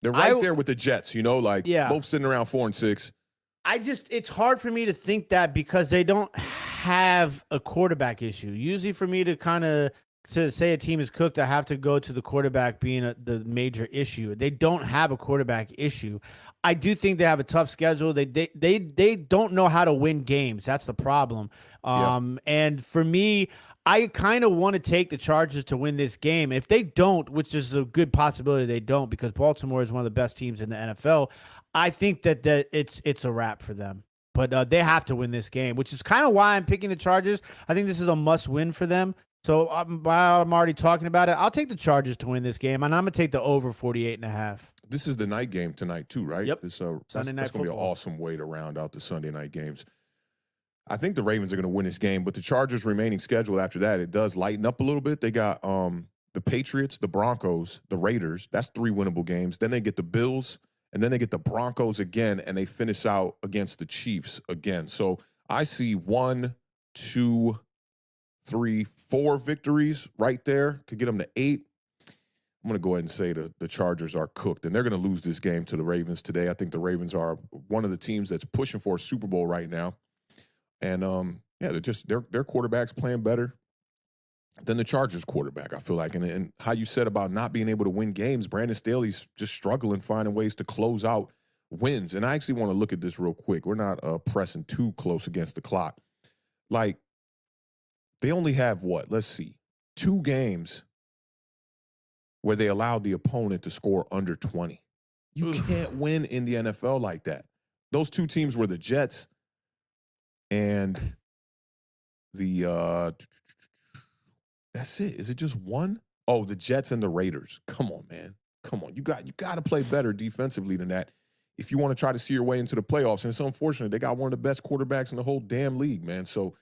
They're right there with the Jets, both sitting around 4-6. It's hard for me to think that because they don't have a quarterback issue. Usually for me to say a team is cooked, I have to go to the quarterback being the major issue. They don't have a quarterback issue. I do think they have a tough schedule. They don't know how to win games. That's the problem. And for me, I kind of want to take the Chargers to win this game. If they don't, which is a good possibility they don't, because Baltimore is one of the best teams in the NFL, I think that it's a wrap for them. But they have to win this game, which is kind of why I'm picking the Chargers. I think this is a must-win for them. So while I'm already talking about it, I'll take the Chargers to win this game, and I'm going to take the over 48.5. This is the night game tonight, too, right? Yep. That's Sunday night going to be an football. awesome way to round out the Sunday night games. I think the Ravens are going to win this game, but the Chargers' remaining schedule after that, it does lighten up a little bit. They got the Patriots, the Broncos, the Raiders. That's 3 winnable games. Then they get the Bills, and then they get the Broncos again, and they finish out against the Chiefs again. So I see 1, 2, 3, 4 victories right there. Could get them to 8. I'm going to go ahead and say the Chargers are cooked, and they're going to lose this game to the Ravens today. I think the Ravens are one of the teams that's pushing for a Super Bowl right now. And, they're just their quarterback's playing better than the Chargers quarterback, I feel like. And how you said about not being able to win games, Brandon Staley's just struggling finding ways to close out wins. And I actually want to look at this real quick. We're not pressing too close against the clock. Like, they only have what? Let's see. 2 games where they allowed the opponent to score under 20. You can't win in the NFL like that. Those 2 teams were the Jets and the that's it. Is it just 1? Oh, the Jets and the Raiders. Come on, man. Come on. You got to play better defensively than that if you want to try to see your way into the playoffs. And it's unfortunate. They got one of the best quarterbacks in the whole damn league, man. So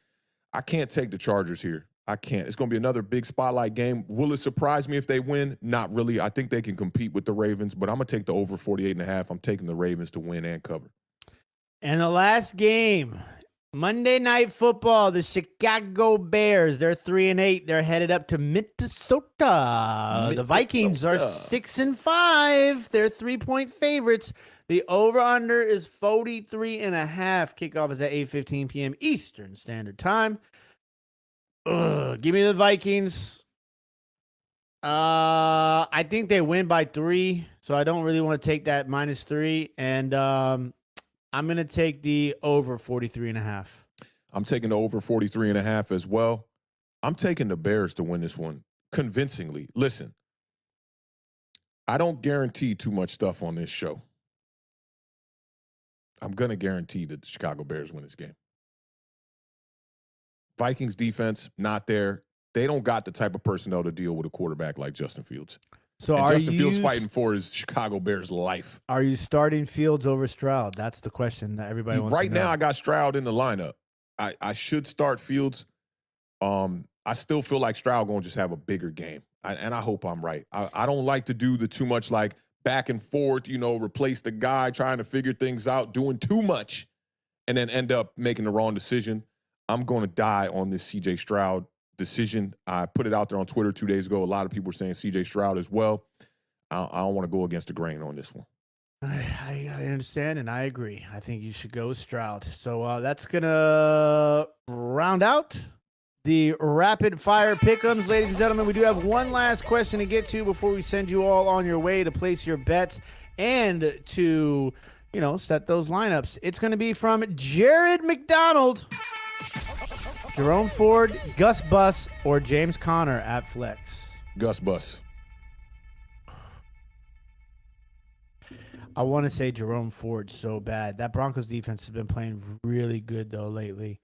I can't take the Chargers here. I can't. It's going to be another big spotlight game. Will it surprise me if they win? Not really. I think they can compete with the Ravens, but I'm going to take the over 48.5. I'm taking the Ravens to win and cover. And the last game, Monday Night Football, the Chicago Bears, they're 3-8. They're headed up to Minnesota. The Vikings are 6-5. They're 3-point favorites. The over/under is 43.5. Kickoff is at 8:15 p.m. Eastern Standard Time. Give me the Vikings. I think they win by 3, so I don't really want to take that -3. And I'm going to take the over 43.5. I'm taking the over 43.5 as well. I'm taking the Bears to win this one convincingly. Listen, I don't guarantee too much stuff on this show. I'm going to guarantee that the Chicago Bears win this game. Vikings defense, not there. They don't got the type of personnel to deal with a quarterback like Justin Fields. So and Justin Fields fighting for his Chicago Bears life. Are you starting Fields over Stroud? That's the question that everybody wants right to know. Now, I got Stroud in the lineup. I should start Fields. I still feel like Stroud going to just have a bigger game. And I hope I'm right. I don't like to do the too much like back and forth, replace the guy, trying to figure things out, doing too much, and then end up making the wrong decision. I'm going to die on this C.J. Stroud decision. I put it out there on Twitter 2 days ago. A lot of people were saying C.J. Stroud as well. I don't want to go against the grain on this one. I understand, and I agree. I think you should go with Stroud. So that's going to round out the rapid fire pick'ems. Ladies and gentlemen, we do have one last question to get to before we send you all on your way to place your bets and to, set those lineups. It's going to be from Jared McDonald, Jerome Ford, Gus Bus, or James Conner at flex. Gus Bus. I want to say Jerome Ford so bad. That Broncos defense has been playing really good though lately.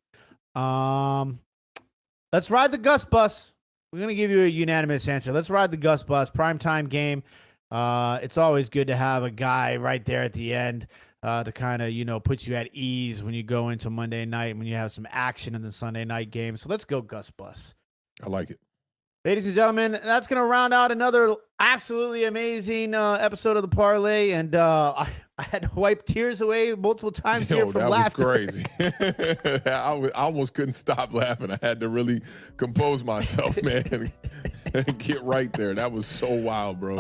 Let's ride the Gus Bus. We're going to give you a unanimous answer. Let's ride the Gus Bus. Primetime game. It's always good to have a guy right there at the end to kind of, put you at ease when you go into Monday night, when you have some action in the Sunday night game. So let's go Gus Bus. I like it. Ladies and gentlemen, that's going to round out another absolutely amazing episode of the Parlay. And I had to wipe tears away multiple times here from laughter. That was crazy. I almost couldn't stop laughing. I had to really compose myself, man, and get right there. That was so wild, bro.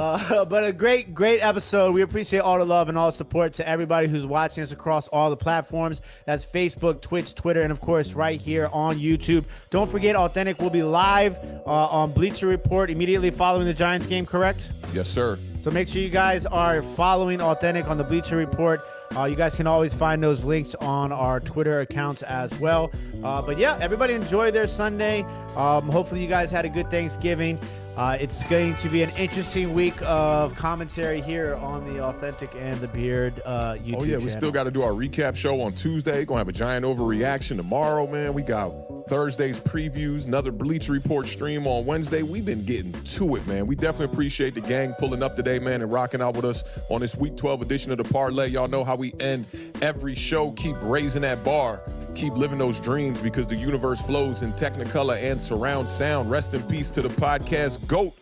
But a great episode. We appreciate all the love and all the support to everybody who's watching us across all the platforms. That's Facebook, Twitch, Twitter, and, of course, right here on YouTube. Don't forget, Awthentik will be live on Bleacher Report immediately following the Giants game, correct? Yes, sir. So make sure you guys are following Awthentik on the Bleacher Report. You guys can always find those links on our Twitter accounts as well. But yeah, everybody enjoy their Sunday. Hopefully you guys had a good Thanksgiving. It's going to be an interesting week of commentary here on the Awthentik and The Beard YouTube channel. We still got to do our recap show on Tuesday. Going to have a giant overreaction tomorrow, man. We got Thursday's previews, another Bleacher Report stream on Wednesday. We've been getting to it, man. We definitely appreciate the gang pulling up today, man, and rocking out with us on this Week 12 edition of the Parlay. Y'all know how we end every show. Keep raising that bar. Keep living those dreams because the universe flows in Technicolor and surround sound. Rest in peace to the podcast GOAT,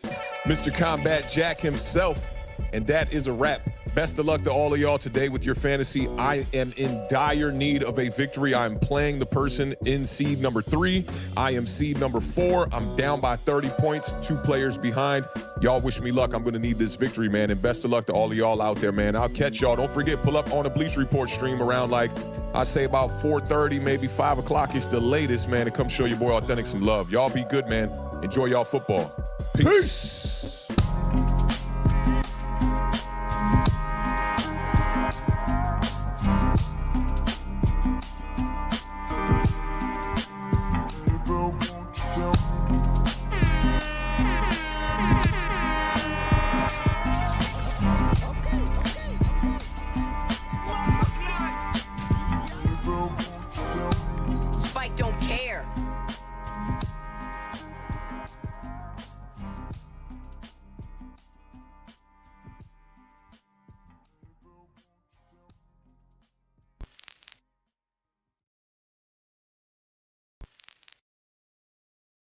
Mr. Combat Jack himself. And that is a wrap. Best of luck to all of y'all today with your fantasy. I am in dire need of a victory. I'm playing the person in seed number 3. I am seed number 4. I'm down by 30 points, 2 players behind. Y'all wish me luck. I'm going to need this victory, man. And best of luck to all of y'all out there, man. I'll catch y'all. Don't forget, pull up on the Bleacher Report stream around I say about 4:30, maybe 5 o'clock is the latest, man, to come show your boy Awthentik some love. Y'all be good, man. Enjoy y'all football. Peace.